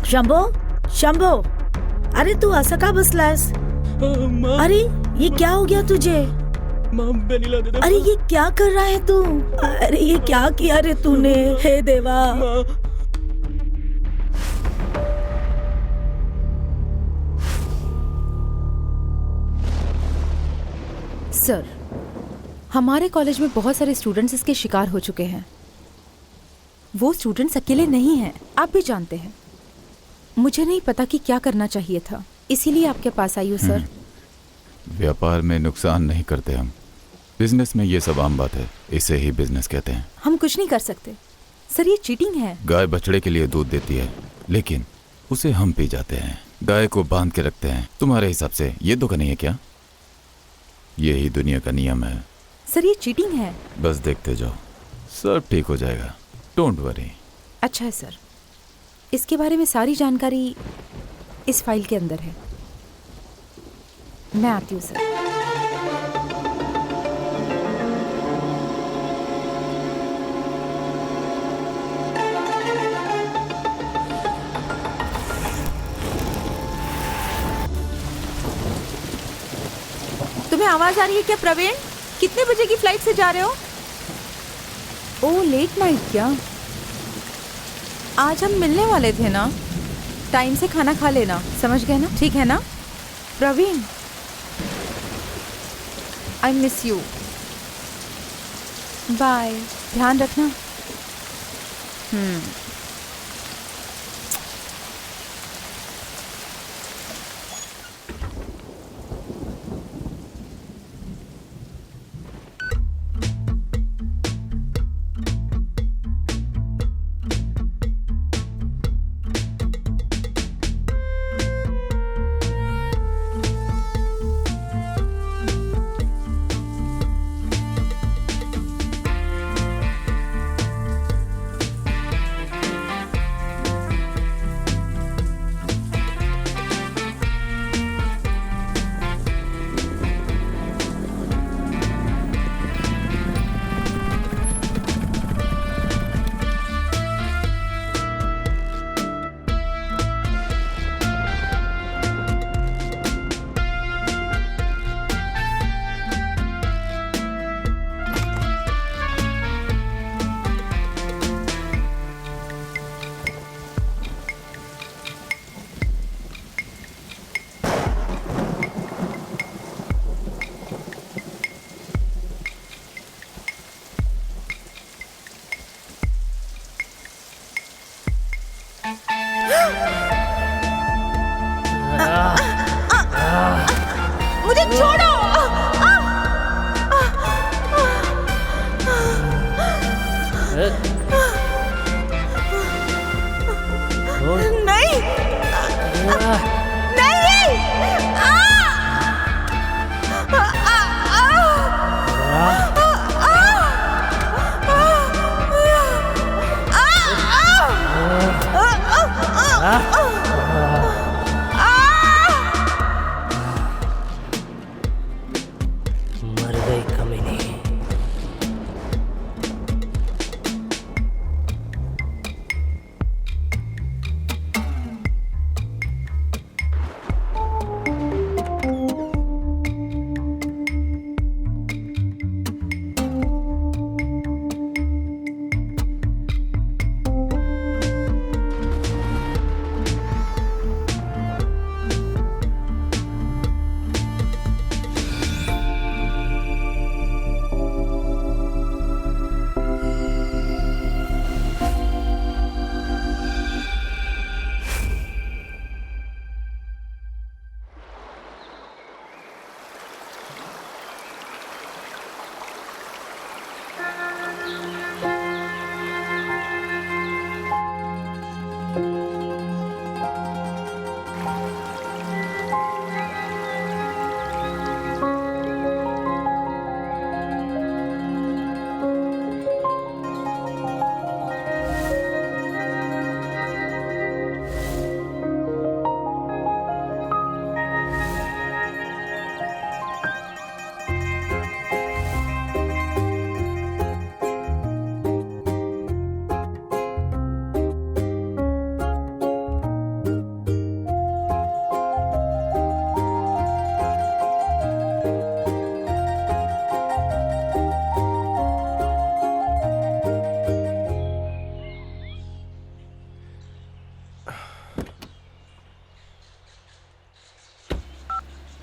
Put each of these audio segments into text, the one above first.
शंभो, शंभो, अरे तू असं का बसलास? अरे ये क्या हो गया तुझे? अरे ये क्या कर रहा है तू? अरे ये क्या किया रे तूने? हे देवा। सर, हमारे कॉलेज में बहुत सारे स्टूडेंट्स इसके शिकार हो चुके हैं। वो स्टूडेंट्स अकेले नहीं हैं, आप भी जानते हैं। मुझे नहीं पता कि क्या करना चाहिए था, इसीलिए आपके पास आई हूँ सर। व्यापार में नुकसान नहीं करते हम। बिजनेस में ये सब आम बात है, इसे ही बिजनेस कहते हैं। हम कुछ नहीं कर सकते सर, ये चीटिंग है। गाय बछड़े के लिए दूध देती है, लेकिन उसे हम पी जाते हैं। गाय को बांध के रखते हैं। तुम्हारे हिसाब से ये धोखा नहीं है क्या? यही दुनिया का नियम है। सर ये चीटिंग है। बस देखते जाओ, सब ठीक हो जाएगा। Don't worry. अच्छा है सर, इसके बारे में सारी जानकारी इस फाइल के अंदर है। मैं आती हूँ सर। तुम्हें आवाज आ रही है क्या प्रवीण? कितने बजे की फ्लाइट से जा रहे हो? ओह लेट नाइट क्या? आज हम मिलने वाले थे ना, टाइम से खाना खा लेना, समझ गए ना? ठीक है ना Praveen? I miss you. Bye, ध्यान रखना। मुझे छोड़ो। नहीं नहीं। मर गई कमीनी।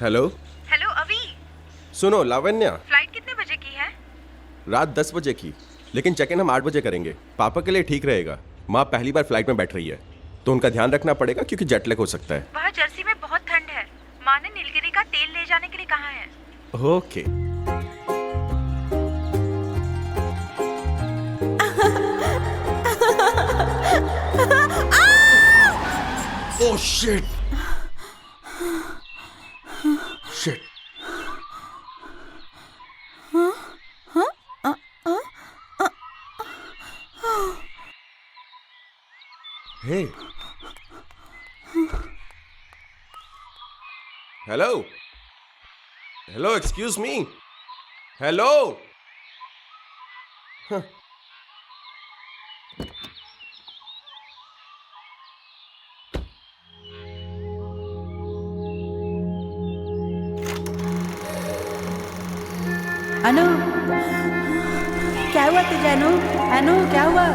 हेलो हेलो अभी, सुनो लावण्या, फ्लाइट कितने बजे की है? रात 10 बजे की, लेकिन चेक इन हम 8 बजे करेंगे। पापा के लिए ठीक रहेगा। माँ पहली बार फ्लाइट में बैठ रही है तो उनका ध्यान रखना पड़ेगा क्योंकि जेट लैग हो सकता है। वहाँ जर्सी में बहुत ठंड है। माँ ने नीलगिरी का तेल ले जाने के लिए कहा है। Okay. Oh shit shit. Hey. Hello. Hello, excuse me. Hello. Huh. अनु, क्या हुआ तुझे? अनु क्या हुआ?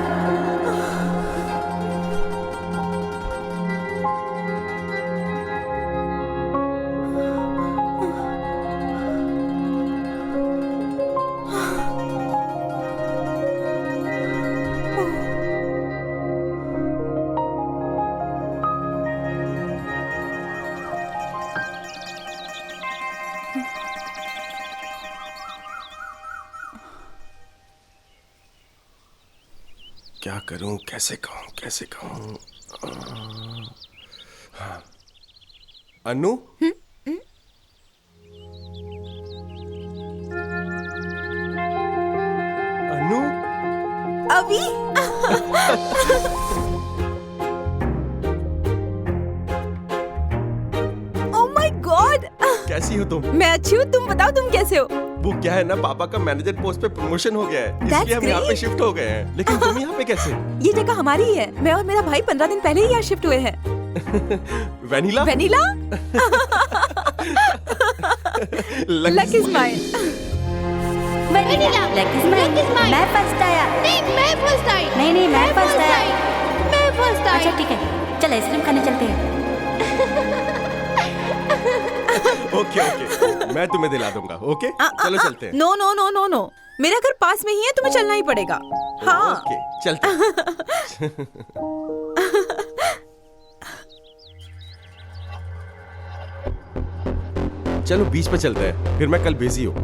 क्या करूं, कैसे कहूं? हाँ। अनु? अनु? अभी ओह माय गॉड, कैसी हो तुम? मैं अच्छी हूँ। तुम बताओ, तुम कैसे हो? वो क्या है ना, पापा का मैनेजर पोस्ट पे प्रमोशन हो गया है, That's इसलिए हम यहाँ पे great. शिफ्ट हो गए हैं। लेकिन तुम यहाँ पे कैसे? ये जगह हमारी ही है। मैं और मेरा भाई 15 दिन पहले ही यहाँ शिफ्ट हुए हैं। Vanilla? Vanilla? Luck is mine. Vanilla, luck is mine. मैं फर्स्ट आया। नहीं मैं फर्स्ट आई। नहीं मैं फर्स्ट आया। मैं फर्स्ट आई। अच्छा ठीक है, चल आइसक्रीम खाने चलते हैं। ओके, मैं तुम्हें दिला दूंगा। ओके, चलो चलते हैं। No no no no no, मेरा घर पास में ही है, तुम्हें चलना ही पड़ेगा। हाँ ओके, चलते हैं। चलो बीच पे चलते हैं, फिर मैं कल बिजी हूँ।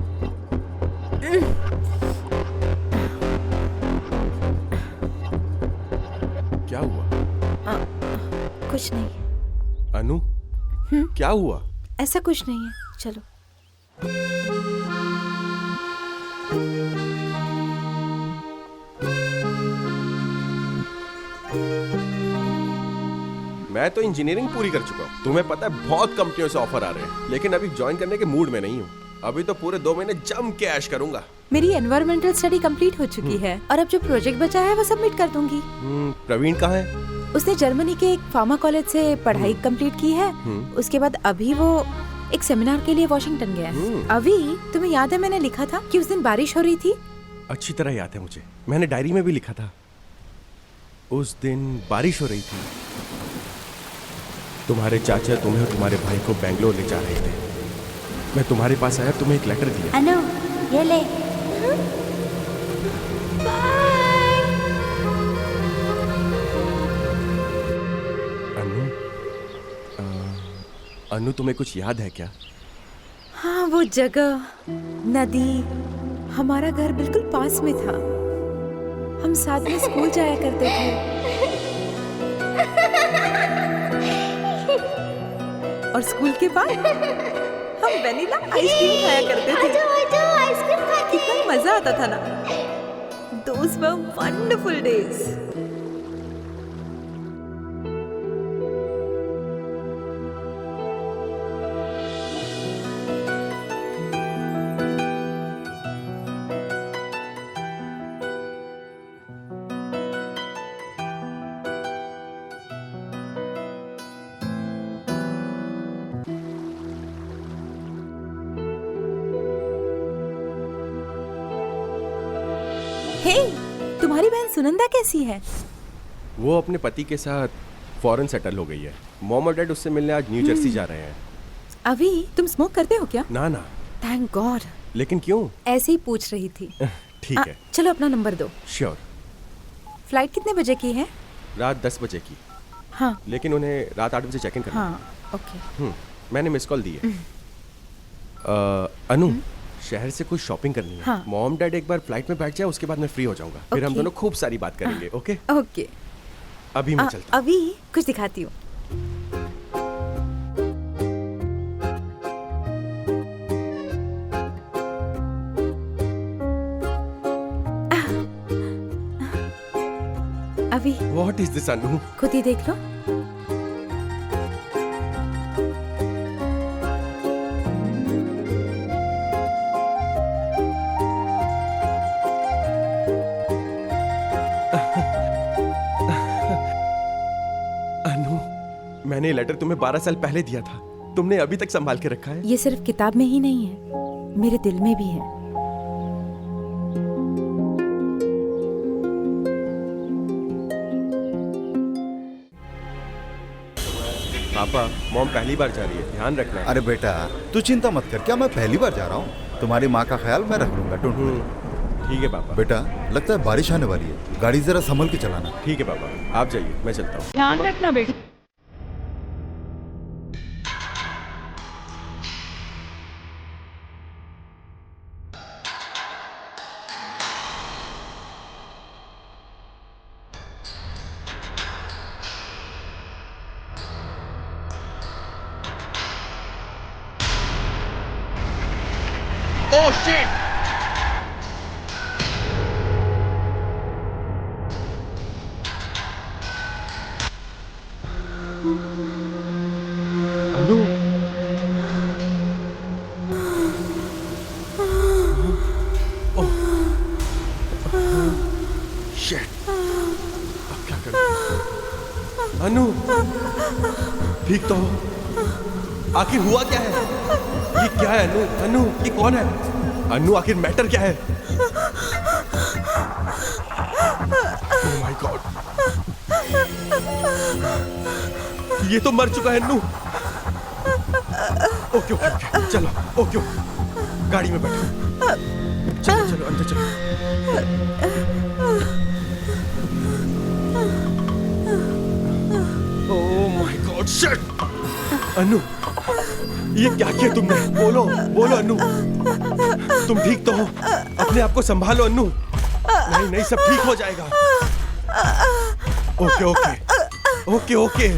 क्या हुआ? कुछ नहीं, अनु, क्या हुआ? ऐसा कुछ नहीं है, चलो। मैं तो इंजीनियरिंग पूरी कर चुका हूँ। तुम्हें पता है बहुत कंपनियों से ऑफर आ रहे हैं, लेकिन अभी ज्वाइन करने के मूड में नहीं हूँ। अभी तो पूरे 2 महीने जम के ऐश करूंगा। मेरी एनवायरमेंटल स्टडी कंप्लीट हो चुकी है और अब जो प्रोजेक्ट बचा है वो सबमिट कर दूंगी। प्रवीण कहाँ है? उसने जर्मनी के एक फार्मा कॉलेज से पढ़ाई कंप्लीट की है। उसके बाद अभी वो एक सेमिनार के लिए वॉशिंगटन गया है। अभी तुम्हें याद है मैंने लिखा था कि उस दिन बारिश हो रही थी? अच्छी तरह याद है मुझे, मैंने डायरी में भी लिखा था। उस दिन बारिश हो रही थी, तुम्हारे चाचा तुम्हें और तुम्हारे भाई को बेंगलोर ले जा रहे थे। मैं तुम्हारे पास आया, तुम्हें एक लेटर दिया। अनु, ये ले। अनु, अनु तुम्हें कुछ याद है क्या? हाँ, वो जगह, नदी, हमारा घर बिल्कुल पास में था। हम साथ में स्कूल जाया करते थे और स्कूल के बाद हम वेनिला आइसक्रीम खाया करते थे। आइसक्रीम खाते हैं। कितना मजा आता था ना। Those were wonderful days. हे, तुम्हारी बहन सुनंदा कैसी है? वो अपने पति के साथ फॉरेन सेटल हो गई है। मॉम और डैड उससे मिलने आज न्यू जर्सी जा रहे हैं। अभी तुम स्मोक करते हो क्या? ना ना, थैंक गॉड। लेकिन क्यों? ऐसे ही पूछ रही थी। ठीक है। चलो अपना नंबर दो। श्योर। फ्लाइट कितने बजे की है? रात 10 बजे की, हाँ लेकिन उन्हें रात 8 बजे चेक इन करना है। हाँ ओके। मैंने मिस कॉल दी है। अनु, शहर से कुछ शॉपिंग करनी है। हाँ। मॉम डैड एक बार फ्लाइट में बैठ जाए, उसके बाद मैं फ्री हो जाऊंगा। फिर हम ओके। दोनों खूब सारी बात करेंगे। ओके, ओके अभी मैं चलता हूँ। अभी कुछ दिखाती हूँ। अभी व्हाट इज दिस अनु? खुद ही देख लो। अनु, मैंने ये लेटर तुम्हें 12 साल पहले दिया था, तुमने अभी तक संभाल के रखा है। ये सिर्फ किताब में ही नहीं है, मेरे दिल में भी है। पापा, मॉम पहली बार जा रही है, ध्यान रखना है। अरे बेटा तू चिंता मत कर, क्या मैं पहली बार जा रहा हूँ? तुम्हारी माँ का ख्याल मैं रख लूंगा, डोंट वरी। ठीक है पापा। बेटा लगता है बारिश आने वाली है, गाड़ी जरा संभल के चलाना। ठीक है पापा, आप जाइए, मैं चलता हूँ। ध्यान रखना बेटा। अनु, शिट, अब क्या करूं? अनु, ठीक तो हो? आखिर हुआ क्या है? ये क्या है अनु? अनु, ये कौन है? अनु, आखिर मैटर क्या है? Oh my God! ये तो मर चुका है अनु। ओके ओके ओके, चलो ओके ओके, गाड़ी में बैठो। चलो चलो अंदर चलो। Oh my god, shit! Anu, ये क्या किया तुमने? बोलो बोलो अनु, तुम ठीक तो हो? अपने आप को संभालो अनु। नहीं नहीं, सब ठीक हो जाएगा। Okay okay okay okay.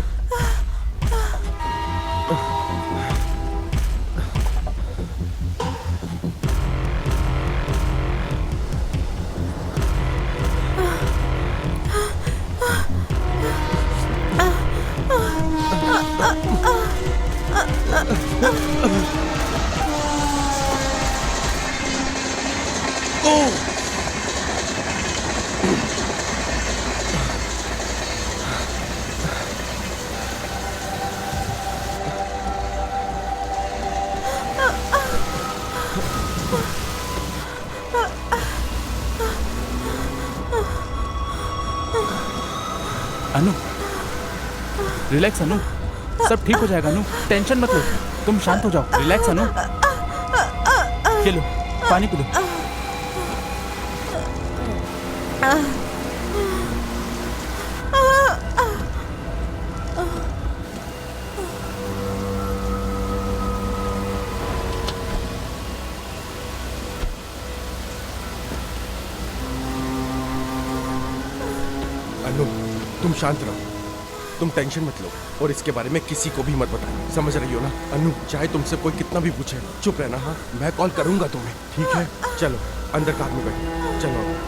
Anu, relax Anu, सब ठीक हो जाएगा अनु, टेंशन मत लो, तुम शांत हो जाओ, रिलैक्स अनु। ये लो, पानी पी लो। अनु, तुम शांत रहो, तुम टेंशन मत लो और इसके बारे में किसी को भी मत बताना, समझ रही हो ना? अनु, चाहे तुमसे कोई कितना भी पूछे, चुप रहना। हाँ, मैं कॉल करूंगा तुम्हें, ठीक है? चलो अंदर कार में बैठो, चलो।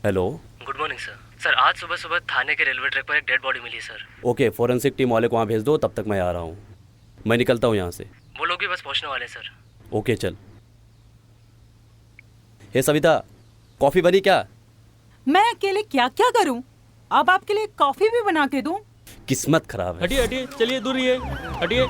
Hello. Good morning morning sir. Sir आज सुबह सुबह थाने के रेलवे ट्रैक पर एक डेड बॉडी मिली सर। ओके, फॉरेंसिक टीम वाले को वहाँ भेज दो, तब तक मैं आ रहा हूँ। मैं निकलता हूँ यहाँ से। वो लोग भी बस पहुंचने वाले हैं सर। ओके चल। हे सविता, कॉफ़ी बनी क्या? मैं अकेले क्या क्या करूं? अब आपके लिए कॉफी भी बना के दूं? किस्मत खराब है। हटिए हटिए, चलिए दूर रहिए, हटिए।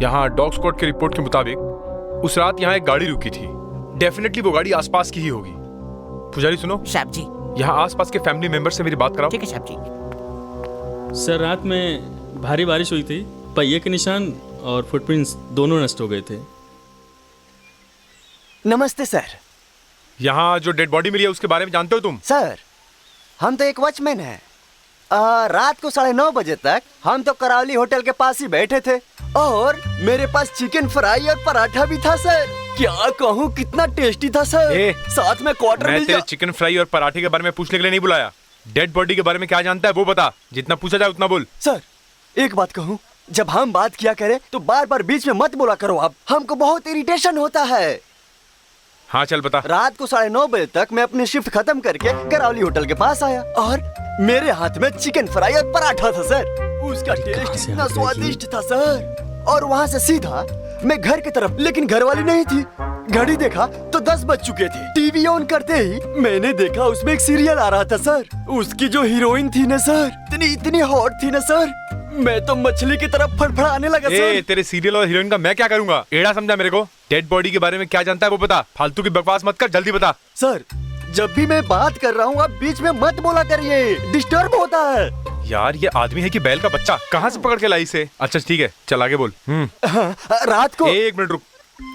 यहाँ डॉग स्क्वाड की रिपोर्ट के मुताबिक उस रात यहाँ एक गाड़ी रुकी थी। डेफिनेटली वो गाड़ी आसपास की ही होगी। पुजारी सुनो साहब जी। यहाँ आसपास के फैमिली मेंबर से मेरी बात कराओ। ठीक है साहब जी। सर रात में भारी बारिश हुई थी, पहिए के निशान और फुटप्रिंट्स दोनों नष्ट हो गए थे। नमस्ते सर। यहाँ जो डेड बॉडी मिली है उसके बारे में जानते हो तुम? सर हम तो एक वॉचमैन हैं। रात को 9:30 बजे तक हम तो करावली होटल के पास ही बैठे थे और मेरे पास चिकन फ्राई और पराठा भी था सर। क्या कहूँ, कितना टेस्टी था सर। साथ में क्वार्टर मैं मिल तेरे चिकन फ्राई और पराठे के बारे में पूछने के लिए नहीं बुलाया। डेड बॉडी के बारे में क्या जानता है वो बता। जितना पूछा जाए उतना बोल। सर एक बात कहूँ, जब हम बात किया करें तो बार बार बीच में मत बोला करो आप, हमको बहुत इरिटेशन होता है। हाँ चल बता। रात को 9:30 बजे तक मैं अपनी शिफ्ट खत्म करके करावली होटल के पास आया और मेरे हाथ में चिकन फ्राई और पराठा था सर। उसका टेस्ट इतना स्वादिष्ट था सर। और वहाँ से सीधा मैं घर की तरफ, लेकिन घर वाली नहीं थी। घड़ी देखा तो 10 बज चुके थे। टीवी ऑन करते ही मैंने देखा उसमें एक सीरियल आ रहा था सर। उसकी जो हीरोइन थी ना सर, इतनी हॉट थी ना सर, मैं तो मछली की तरफ फड़फड़ाने लगा सर। तेरे सीरियल और हीरोइन का मैं क्या करूंगा? एड़ा समझा मेरे को। डेड बॉडी के बारे में क्या जानता है वो बता। फालतू की बकवास मत कर, जल्दी बता। सर जब भी मैं बात कर रहा हूँ आप बीच में मत बोला करिए, डिस्टर्ब होता है। यार ये आदमी है कि बैल का बच्चा? कहाँ से पकड़ के लाई इसे? अच्छा ठीक है चल आगे बोल। रात को 1 मिनट रुक।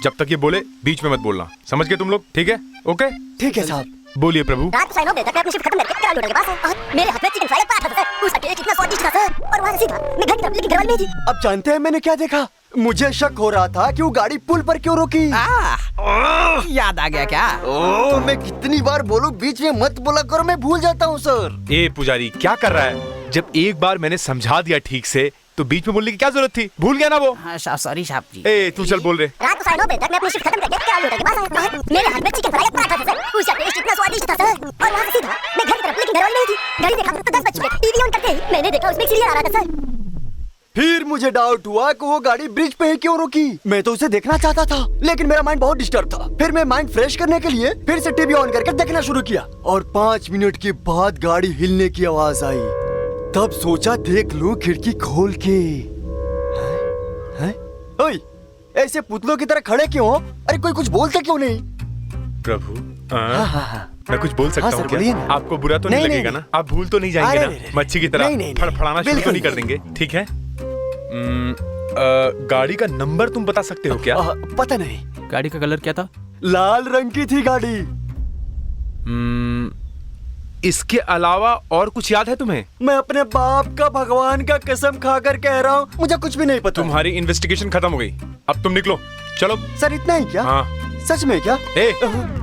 जब तक ये बोले बीच में मत बोलना, समझ गए तुम लोग? ठीक है ओके ठीक है साहब। बोलिए प्रभु। रात को 9:30 बजे तक मैं अपनी शिफ्ट खत्म करके करावली होटल के पास आया और मेरे हाथ में चिकन फ्राई और पराठा था सर। उसका टेस्ट कितना स्वादिष्ट था सर। और वहाँ से सीधा मैं घर की तरफ, लेकिन घर वाली नहीं थी। अब जानते हैं मैंने क्या देखा? मुझे शक हो रहा था कि वो गाड़ी पुल पर क्यों रुकी। याद आ गया क्या? मैं कितनी बार बोलूं बीच में मत बोला करो, मैं भूल जाता हूँ सर। ए पुजारी क्या कर रहा है? जब एक बार मैंने समझा दिया ठीक से तो बीच में बोलने की क्या जरूरत थी? भूल गया ना वो? सॉरी साहब जी। ए तू चल बोल रहे। रात को 9:30 बजे तक मैं अपनी शिफ्ट खत्म करके करावली होटल के पास आया और मेरे हाथ में चिकन फ्राई और पराठा था सर। उसका टेस्ट इतना स्वादिष्ट था सर। और वहाँ से सीधा मैं घर की तरफ, लेकिन घर वाली नहीं थी। घड़ी देखा तो 10 बज चुके। टीवी ऑन करते ही मैंने देखा उसमें एक सीरियल आ रहा था सर। फिर मुझे डाउट हुआ कि वो गाड़ी ब्रिज पे ही क्यों रुकी। मैं तो उसे देखना चाहता था, लेकिन मेरा माइंड बहुत डिस्टर्ब था। फिर मैं माइंड फ्रेश करने के लिए फिर से टीवी ऑन करके देखना शुरू किया और 5 मिनट के बाद गाड़ी हिलने की आवाज आई। तब सोचा देख लूं खिड़की खोल के। हैं? ओए, ऐसे पुतलों की तरह खड़े क्यों हो? अरे कोई कुछ बोलते क्यों नहीं? प्रभु मैं कुछ बोल सकता हूँ क्या? आपको बुरा तो नहीं लगेगा ना? आप भूल तो नहीं जाएंगे ना? मच्छी की तरह फड़फड़ाना शुरू तो नहीं कर देंगे? ठीक है। गाड़ी का नंबर तुम बता सकते हो क्या? पता नहीं। गाड़ी का कलर क्या था? लाल रंग की थी गाड़ी। इसके अलावा और कुछ याद है तुम्हें? मैं अपने बाप का भगवान का कसम खाकर कह रहा हूँ, मुझे कुछ भी नहीं पता। तुम्हारी इन्वेस्टिगेशन खत्म हो गई, अब तुम निकलो। चलो। सर इतना ही क्या? हाँ। सच में क्या?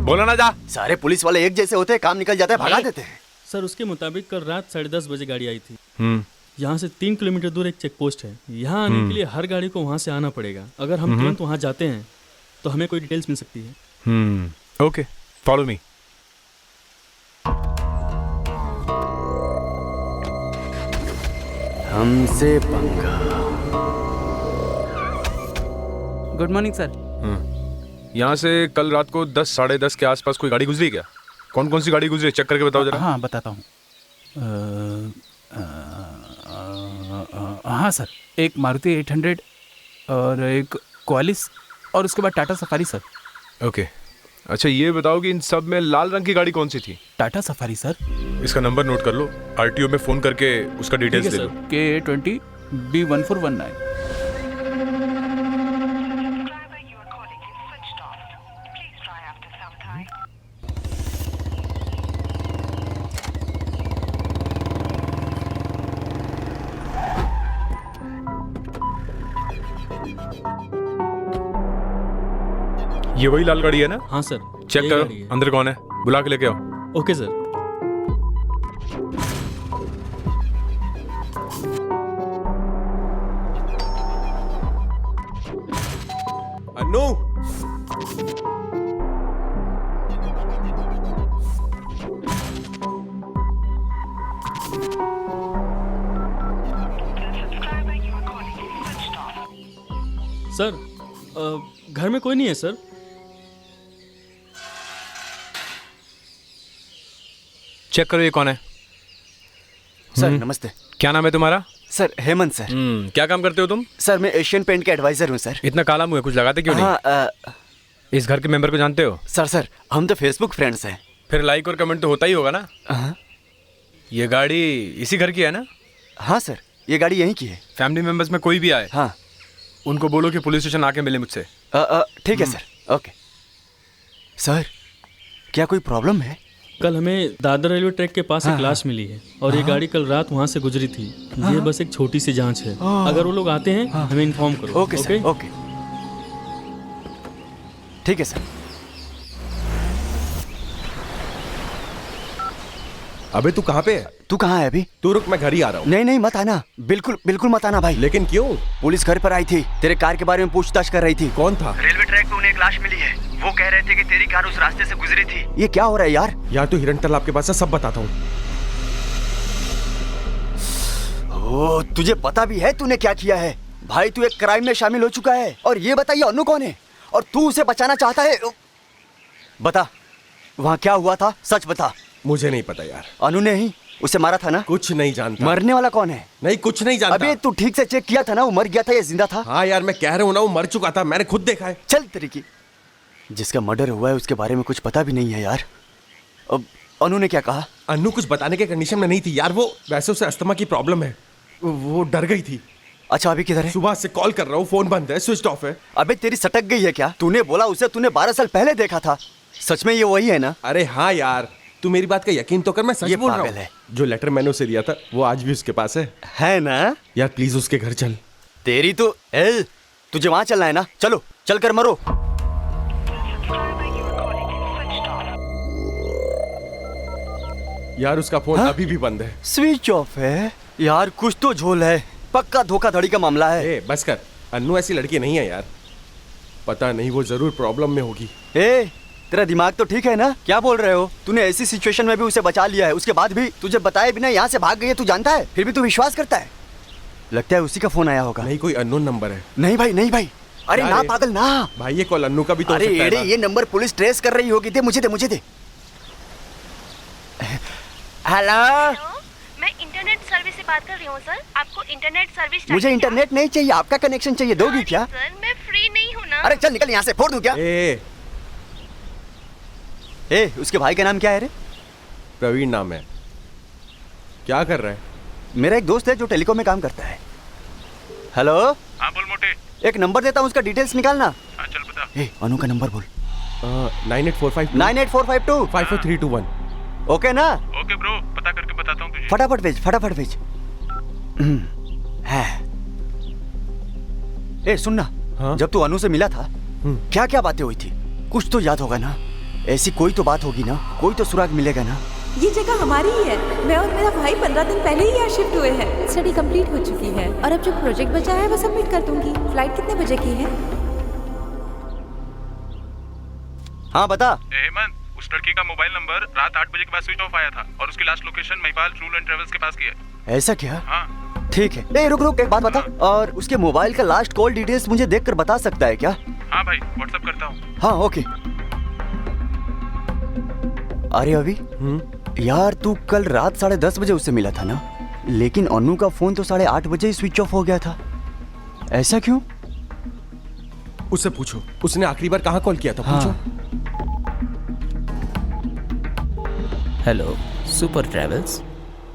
बोला ना जा। सारे पुलिस वाले एक जैसे होते हैं, काम निकल जाता है भगा देते हैं। सर उसके मुताबिक कल रात 10:30 बजे गाड़ी आई थी। यहाँ से 3 किलोमीटर दूर एक चेक पोस्ट है। यहाँ आने के लिए हर गाड़ी को वहाँ से आना पड़ेगा। अगर हम तुरंत वहाँ जाते हैं तो हमें कोई डिटेल्स मिल सकती है। Okay follow me. हमसे पंगा। Good morning sir. यहाँ से कल रात को 10 साढ़े 10 के आसपास कोई गाड़ी गुजरी क्या? कौन कौन सी गाड़ी गुजरी चेक करके बताओ जरा। हाँ बताता हूँ। हाँ सर, एक मारुति 800 और एक क्वालिस और उसके बाद टाटा सफारी सर। ओके अच्छा ये बताओ कि इन सब में लाल रंग की गाड़ी कौन सी थी? Tata safari sir. इसका नंबर नोट कर लो, आरटीओ में फोन करके उसका डिटेल्स ले लो। K20 B1419। ये वही लाल गाड़ी है ना? हाँ सर। चेक यही करो गाड़ी है। अंदर कौन है, बुला के लेके आओ। Okay sir. अन्नू, सर घर में कोई नहीं है सर। चेक करो ये कौन है। सर नमस्ते। क्या नाम है तुम्हारा? Sir Hemant sir. क्या काम करते हो तुम? सर मैं एशियन पेंट के एडवाइजर हूँ सर। इतना काला मुंह है, कुछ लगाते क्यों नहीं? हाँ, इस घर के मेंबर को जानते हो? सर हम तो फेसबुक फ्रेंड्स हैं। फिर लाइक और कमेंट तो होता ही होगा ना? ये गाड़ी इसी घर की है ना? हाँ सर, ये गाड़ी यहीं की है। फैमिली मेंबर्स में कोई भी आए, हाँ, उनको बोलो कि पुलिस स्टेशन आके मिले मुझसे। ठीक है सर। ओके सर, क्या कोई प्रॉब्लम है? कल हमें दादर रेलवे ट्रैक के पास एक लाश मिली है और ये गाड़ी कल रात वहाँ से गुजरी थी। ये बस एक छोटी सी जांच है। अगर वो लोग आते हैं हमें इन्फॉर्म करो। ओके सर, ओके ठीक है सर। अबे तू कहाँ पे है? तू कहाँ है अभी? तू रुक, मैं घर ही आ रहा हूँ। नहीं मत आना, बिल्कुल मत आना भाई। लेकिन क्यों? पुलिस घर पर आई थी, तेरे कार के बारे में पूछताछ कर रही थी। कौन था? रेलवे ट्रैक पे उन्हें एक लाश मिली है। वो कह रहे थे कि तेरी कार उस रास्ते से गुजरी थी। ये क्या हो रहा है यार? यार तू हिरन तालाब के पास है, सब बताता हूँ। ओ, तुझे पता भी है तूने क्या किया है? भाई तू एक क्राइम में शामिल हो चुका है। और ये बताइए अनु कौन है और तू उसे बचाना चाहता है? बता, वहाँ क्या हुआ था, सच बता। मुझे नहीं पता यार। अनु ने ही उसे मारा था ना? कुछ नहीं जानता। मरने वाला कौन है? नहीं, कुछ नहीं जानता। अबे तू ठीक से चेक किया था ना, वो मर गया था या जिंदा था? हाँ यार, मैं कह रहा हूँ ना, वो मर चुका था, मैंने खुद देखा है। चल तेरी की, जिसका मर्डर हुआ है उसके बारे में कुछ पता भी नहीं है यार। अब अनु ने क्या कहा? अनु कुछ बताने के कंडीशन में नहीं थी यार। वो वैसे उसे अस्थमा की प्रॉब्लम है, वो डर गई थी। अच्छा अभी किधर है? सुबह से कॉल कर रहा हूँ, फोन बंद है, स्विच ऑफ है। अबे तेरी सटक गई है क्या? तूने बोला उसे तूने 12 साल पहले देखा था। सच में ये वही है ना? अरे हाँ यार, तू मेरी बात का यकीन तो कर, मैं सच बोल रहा हूँ। जो लेटर मैंने उसे दिया था वो आज भी उसके पास है ना? यार प्लीज उसके घर चल। तेरी तो तुझे वहां चलना है ना? चलो चल कर मरो। यार उसका फोन अभी भी बंद है, स्विच ऑफ है। यार कुछ तो झोल है, पक्का धोखाधड़ी का मामला है। बस कर, अन्नू ऐसी लड़की नहीं है यार। पता नहीं, वो जरूर प्रॉब्लम में होगी। तेरा दिमाग तो ठीक है ना? क्या बोल रहे हो? तूने ऐसी सिचुएशन में भी उसे बचा लिया है, उसके बाद भी तुझे बताए बिना यहाँ से भाग गई है, तू जानता है, फिर भी तू विश्वास करता है। लगता है उसी का फोन आया होगा। नहीं, कोई अननोन नंबर है। नहीं भाई। अरे ना पागल ना भाई, ये कॉल अन्नू का भी तो हो सकता है। अरे ये नंबर पुलिस ट्रेस कर रही होगी। मुझे दे। हेलो, मैं इंटरनेट सर्विस से बात कर रही हूँ सर। आपको इंटरनेट सर्विस चाहिए? मुझे इंटरनेट नहीं चाहिए, आपका कनेक्शन चाहिए। दोगी क्या? सर मैं फ्री नहीं हूँ ना। अरे चल निकल यहाँ से, फोड़ दूं क्या? उसके भाई का नाम क्या है रे? प्रवीण नाम है। क्या कर रहा है? मेरा एक दोस्त है जो टेलीकॉम में काम करता है। हेलो। हाँ बोल मोटे। एक नंबर देता हूँ, उसका डिटेल्स निकालना। हाँ चल बता। अनु का नंबर बोल। 9845 98452 54321। ओके ना? ओके ब्रो, पता करके बताता हूँ तुझे। फटाफट भेज। सुनना, जब तू अनु से मिला था क्या क्या बातें हुई थी? कुछ तो याद होगा ना? ऐसी कोई तो बात होगी ना, कोई तो सुराग मिलेगा ना? ये जगह हमारी ही है। मैं और मेरा भाई 15 दिन पहले ही यहाँ शिफ्ट हुए हैं। स्टडी कंप्लीट हो चुकी है और अब जो प्रोजेक्ट बचा है वो सबमिट कर दूंगी। फ्लाइट कितने बजे की है? हाँ बता। हेमंत, उस लड़की का मोबाइल नंबर रात 8 बजे के बाद स्विच ऑफ आया था और उसकी last location Mahipal tour and travels के पास की है। ऐसा क्या? हाँ ठीक है। रुक एक बात बता, और उसके मोबाइल का लास्ट कॉल डिटेल्स मुझे देखकर बता सकता है क्या? हाँ भाई, व्हाट्सएप करता हूँ। हाँ ओके। अरे अभी यार, तू कल रात 10:30 बजे उससे मिला था ना, लेकिन अनु का फोन तो 8:30 बजे ही स्विच ऑफ हो गया था। ऐसा क्यों? उससे पूछो, उसने आखिरी बार कहाँ कॉल किया था? पूछो। Hello, super travels.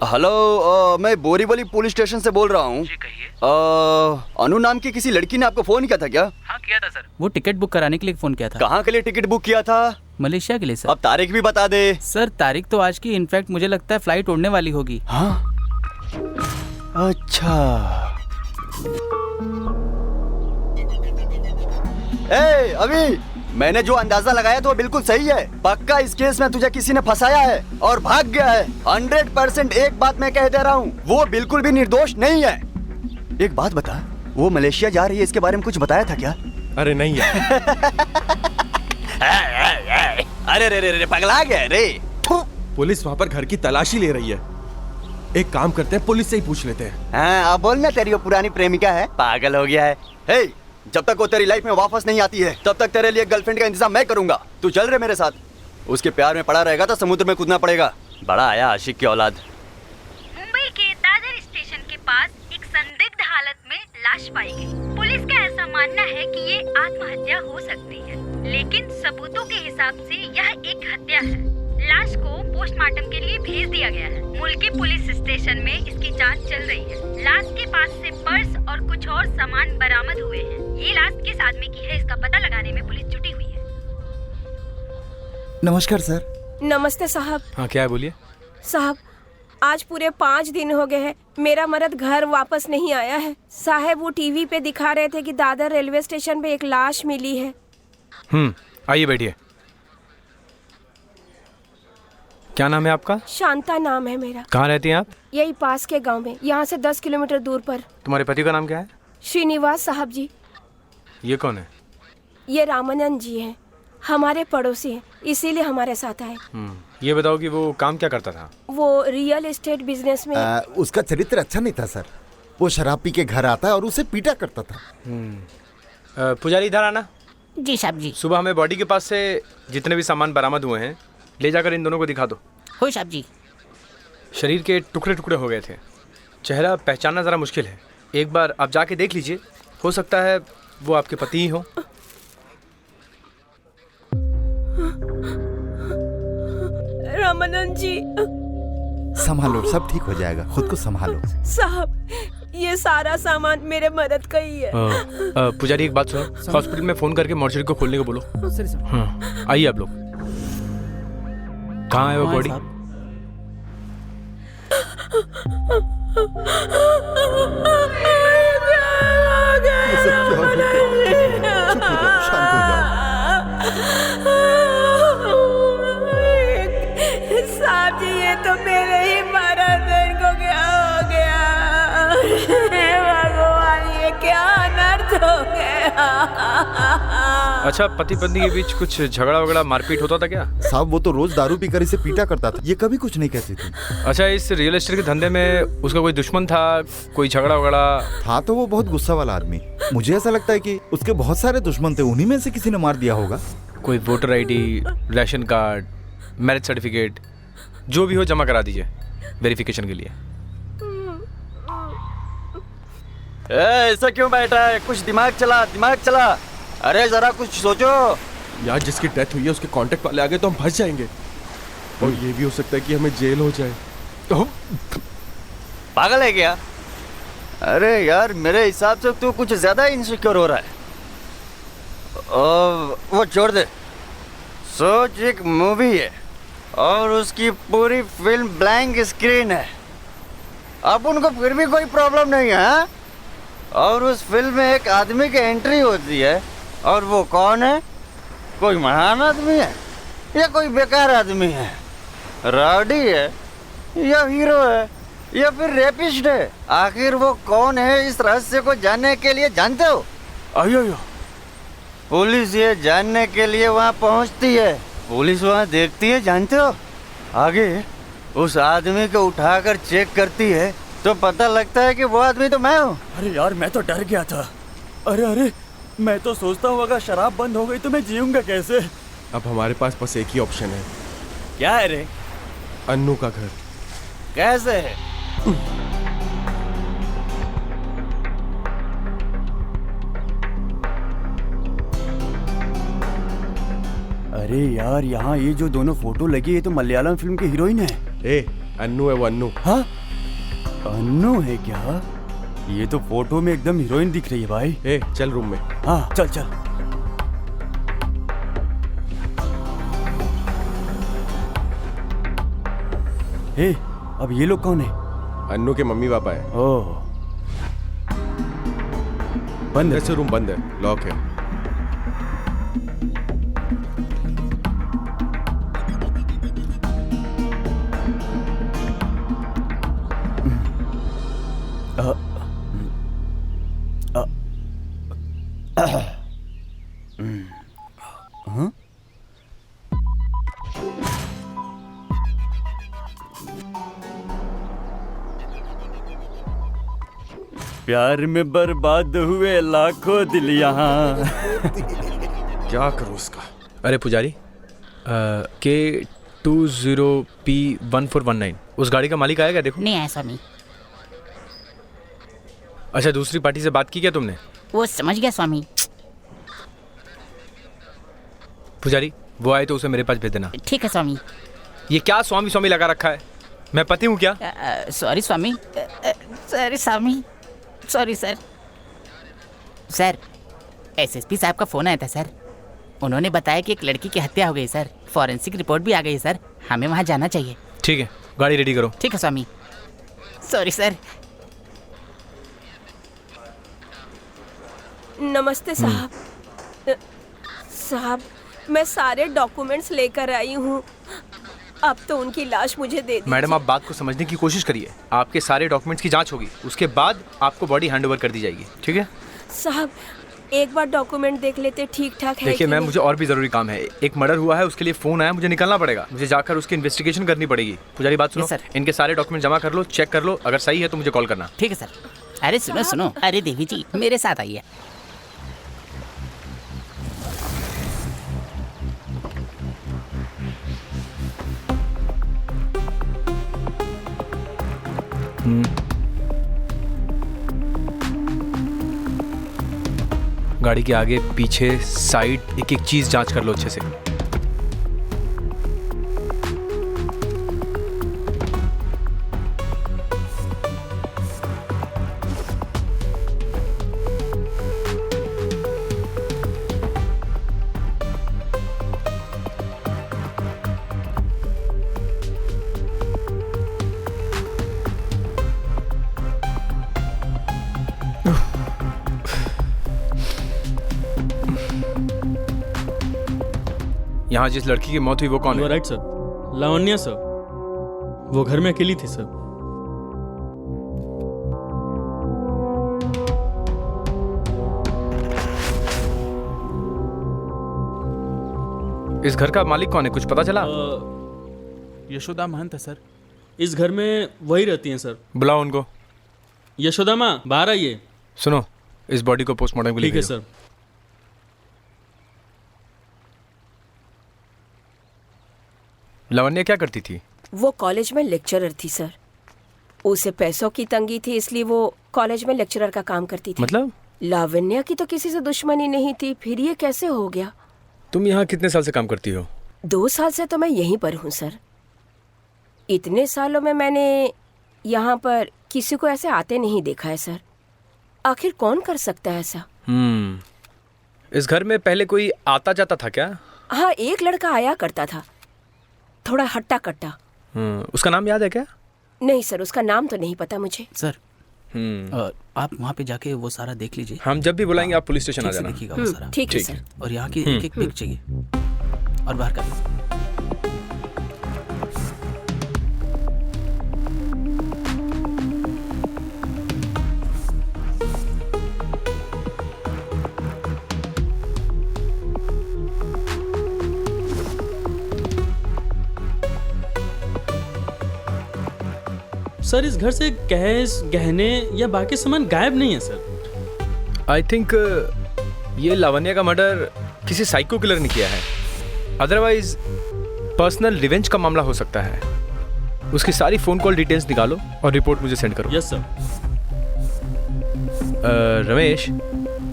हेलो, मैं बोरीवली पुलिस स्टेशन से बोल रहा हूँ। अनु नाम की किसी लड़की ने आपको फोन किया था क्या? हाँ किया था सर। वो टिकट बुक कराने के लिए फोन किया था। कहाँ के लिए टिकट बुक किया था? मलेशिया के लिए सर। अब तारीख भी बता दे। सर तारीख तो आज की, इनफैक्ट मुझे लगता है फ्लाइट उड़ने वाली होगी। हाँ, अच्छा। अभी मैंने जो अंदाजा लगाया तो बिल्कुल सही है। पक्का इस केस में तुझे किसी ने फंसाया है और भाग गया है। 100% एक बात मैं कह दे रहा हूँ, वो बिल्कुल भी निर्दोष नहीं है। एक बात बता, वो मलेशिया जा रही है, इसके बारे में कुछ बताया था क्या? अरे नहीं यार। अरे रे रे रे, पगला गया रे। पुलिस वहाँ पर घर की तलाशी ले रही है। एक काम करते हैं, पुलिस से ही पूछ लेते हैं। हाँ, अब बोलना, तेरी वो पुरानी प्रेमिका है, पागल हो गया है। हे, जब तक वो तेरी लाइफ में वापस नहीं आती है तब तक तेरे लिए गर्लफ्रेंड का इंतजाम मैं करूंगा। तू चल रहे मेरे साथ। उसके प्यार में पड़ा रहेगा तो समुद्र में कूदना पड़ेगा। बड़ा आया आशिक की औलाद। मुंबई के दादर स्टेशन के पास एक संदिग्ध हालत में लाश पाई गई। पुलिस का ऐसा मानना है कि ये आत्महत्या हो सकती है, लेकिन सबूतों के हिसाब से यह एक हत्या है। लाश को पोस्टमार्टम के लिए भेज दिया गया है। मुल्की पुलिस स्टेशन में इसकी जांच चल रही है। लाश के पास से पर्स और कुछ और सामान बरामद हुए हैं। ये लाश किस आदमी की है, इसका पता लगाने में पुलिस जुटी हुई है। नमस्कार सर। नमस्ते साहब। हाँ, क्या है बोलिए। साहब, आज पूरे 5 दिन हो गए हैं, मेरा मर्द घर वापस नहीं आया है। साहब, वो टीवी पे दिखा रहे थे कि दादर रेलवे स्टेशन पे एक लाश मिली है। आइए बैठिए। क्या नाम है आपका? शांता नाम है मेरा। कहाँ रहती हैं आप? यही पास के गांव में, यहाँ से 10 किलोमीटर दूर पर। तुम्हारे पति का नाम क्या है? श्रीनिवास साहब जी। ये कौन है? ये रामानंद जी हैं, हमारे पड़ोसी हैं, इसीलिए हमारे साथ आए। ये बताओ कि वो काम क्या करता था? वो रियल एस्टेट बिजनेस में। उसका चरित्र अच्छा नहीं था सर। वो शराब पी के घर आता और उसे पीटा करता था। पुजारी, इधर आना। जी साहब जी। सुबह हमें बॉडी के पास से जितने भी सामान बरामद हुए हैं ले जाकर इन दोनों को दिखा दो। हो साहब जी। शरीर के टुकड़े टुकड़े हो गए थे, चेहरा पहचानना ज़रा मुश्किल है। एक बार आप जाके देख लीजिए, हो सकता है वो आपके पति ही हो। रामानंद जी, संभालो, सब ठीक हो जाएगा, खुद को संभालो। साहब, ये सारा सामान मेरे मदद का ही है। पुजारी, एक बात सुनो, हॉस्पिटल में फ़ोन करके मॉर्चरी को खोलने को बोलो। हाँ, आइए आप लोग। कहाँ है वो बॉडी? साहब जी, ये तो मेरे ही मर्द को क्या हो गया? भगवान, ये क्या अनर्थ हो गया? अच्छा, पति पत्नी के बीच कुछ झगड़ा वगड़ा मारपीट होता था क्या? साहब, वो तो रोज दारू पीकर इसे पीटा करता था, ये कभी कुछ नहीं कहती थी। अच्छा, इस रियल एस्टेट के धंधे में उसका कोई दुश्मन था, कोई झगड़ा वगड़ा? था तो वो बहुत गुस्सा वाला आदमी। मुझे ऐसा लगता है कि उसके बहुत सारे दुश्मन थे, उन्हीं में से किसी ने मार दिया होगा। कोई voter ID, ration card, marriage certificate, जो भी हो जमा करा दीजिए वेरिफिकेशन के लिए। ऐसा क्यों बैठा है? कुछ दिमाग चला, दिमाग चला। अरे जरा कुछ सोचो यार। जिसकी डेथ हुई है उसके कांटेक्ट वाले आ गए तो हम फंस जाएंगे, और ये भी हो सकता है कि हमें जेल हो जाए। तो पागल है क्या? अरे यार, मेरे हिसाब से तू कुछ ज्यादा इनसिक्योर हो रहा है। वो छोड़ दे। सोच, एक मूवी है और उसकी पूरी फिल्म ब्लैंक स्क्रीन है। अब उनको फिर भी कोई प्रॉब्लम नहीं है। और उस फिल्म में एक आदमी की एंट्री होती है, और वो कौन है? कोई महान आदमी है या कोई बेकार आदमी है? राउडी है या हीरो है या फिर रेपिस्ट है? आखिर वो कौन है, इस रहस्य को जानने के लिए जानते हो? अयो, पुलिस ये जानने के लिए वहाँ पहुँचती है। पुलिस वहाँ देखती है, जानते हो? आगे उस आदमी को उठाकर चेक करती है तो पता लगता है कि वो आदमी तो मैं हूँ। अरे यार, मैं तो डर गया था। अरे मैं तो सोचता हूँ अगर शराब बंद हो गई तो मैं जीऊंगा कैसे? अब हमारे पास बस एक ही ऑप्शन है। क्या है रे? अन्नू का घर। कैसे है? अरे यार, यहाँ ये जो दोनों फोटो लगी है, ये तो मलयालम फिल्म की हीरोइन है। अन्नू है वो, अन्नू। हाँ, अन्नू है क्या? ये तो फोटो में एकदम हीरोइन दिख रही है भाई। चल रूम में। हाँ चल चल। अब ये लोग कौन है? अन्नू के मम्मी पापा है। ओह, बंद है। ऐसे रूम बंद है, लॉक है। प्यार में बर्बाद हुए लाखों दिल यहाँ। क्या करूं उसका? अरे पुजारी, K20P1419 उस गाड़ी का मालिक आएगा? देखो। नहीं आया स्वामी। अच्छा, दूसरी पार्टी से बात की क्या तुमने? वो समझ गया स्वामी। पुजारी, वो आए तो उसे मेरे पास भेज देना। ठीक है स्वामी। ये क्या स्वामी स्वामी लगा रखा है? मैं पति हूँ क्या? सॉरी स्वामी। सॉरी स्वामी। Sorry sir. सर, एसएसपी साहब का फोन आया था सर। उन्होंने बताया कि एक लड़की की हत्या हो गई सर। फॉरेंसिक रिपोर्ट भी आ गई सर। हमें वहाँ जाना चाहिए। ठीक है, गाड़ी रेडी करो। ठीक है स्वामी। Sorry sir. नमस्ते साहब। साहब, मैं सारे डॉक्यूमेंट्स लेकर आई हूँ। अब तो उनकी लाश मुझे दे दीजिए। मैडम, आप बात को समझने की कोशिश करिए। आपके सारे डॉक्यूमेंट्स की जांच होगी, उसके बाद आपको बॉडी हैंडओवर कर दी जाएगी। ठीक है साहब, एक बार डॉक्यूमेंट देख लेते, ठीक ठाक है। देखिए मैम, मुझे और भी जरूरी काम है। एक मर्डर हुआ है, उसके लिए फोन आया, मुझे निकलना पड़ेगा। मुझे जाकर उसकी इन्वेस्टिगेशन करनी पड़ेगी। पुजारी, बात सुनो। इनके सारे डॉक्यूमेंट जमा कर लो, चेक कर लो, अगर सही है तो मुझे कॉल करना। ठीक है सर। अरे सुनो सुनो, अरे देवी जी मेरे साथ आइए। गाड़ी के आगे पीछे साइड एक एक चीज जांच कर लो अच्छे से। यहाँ जिस लड़की की मौत हुई वो कौन है? Right sir, Lavanya sir. वो घर में अकेली थी सर। इस घर का मालिक कौन है, कुछ पता चला? यशोदा महंत है सर। इस घर में वही रहती हैं सर। बुलाओ उनको। यशोदा माँ, बाहर आइए। सुनो, इस बॉडी को पोस्टमार्टम के लिए ठीक है सर। लावण्या क्या करती थी? वो कॉलेज में लेक्चरर थी सर। उसे पैसों की तंगी थी, इसलिए वो कॉलेज में लेक्चरर का काम करती थी। मतलब? लावण्या की तो किसी से दुश्मनी नहीं थी, फिर ये कैसे हो गया? तुम यहाँ कितने साल से काम करती हो? 2 साल से तो मैं यहीं पर हूँ सर। इतने सालों में मैंने यहाँ पर किसी को ऐसे आते नहीं देखा है सर। आखिर कौन कर सकता है ऐसा? इस घर में पहले कोई आता जाता था क्या? हाँ, एक लड़का आया करता था, थोड़ा हट्टा कट्टा। उसका नाम याद है क्या? नहीं सर, उसका नाम तो नहीं पता मुझे। सर, आप वहाँ पे जाके वो सारा देख लीजिए। हम जब भी बुलाएंगे आप पुलिस स्टेशन आ जाना। देखिएगा वो सारा। ठीक है सर। और यहाँ की एक एक पिक चाहिए और बाहर का। सर, इस घर से कैश, गहने या बाकी सामान गायब नहीं है सर। आई थिंक ये लावण्या का मर्डर किसी साइको किलर ने किया है। अदरवाइज पर्सनल रिवेंज का मामला हो सकता है। उसकी सारी फोन कॉल डिटेल्स निकालो और रिपोर्ट मुझे सेंड करो। Yes sir. रमेश,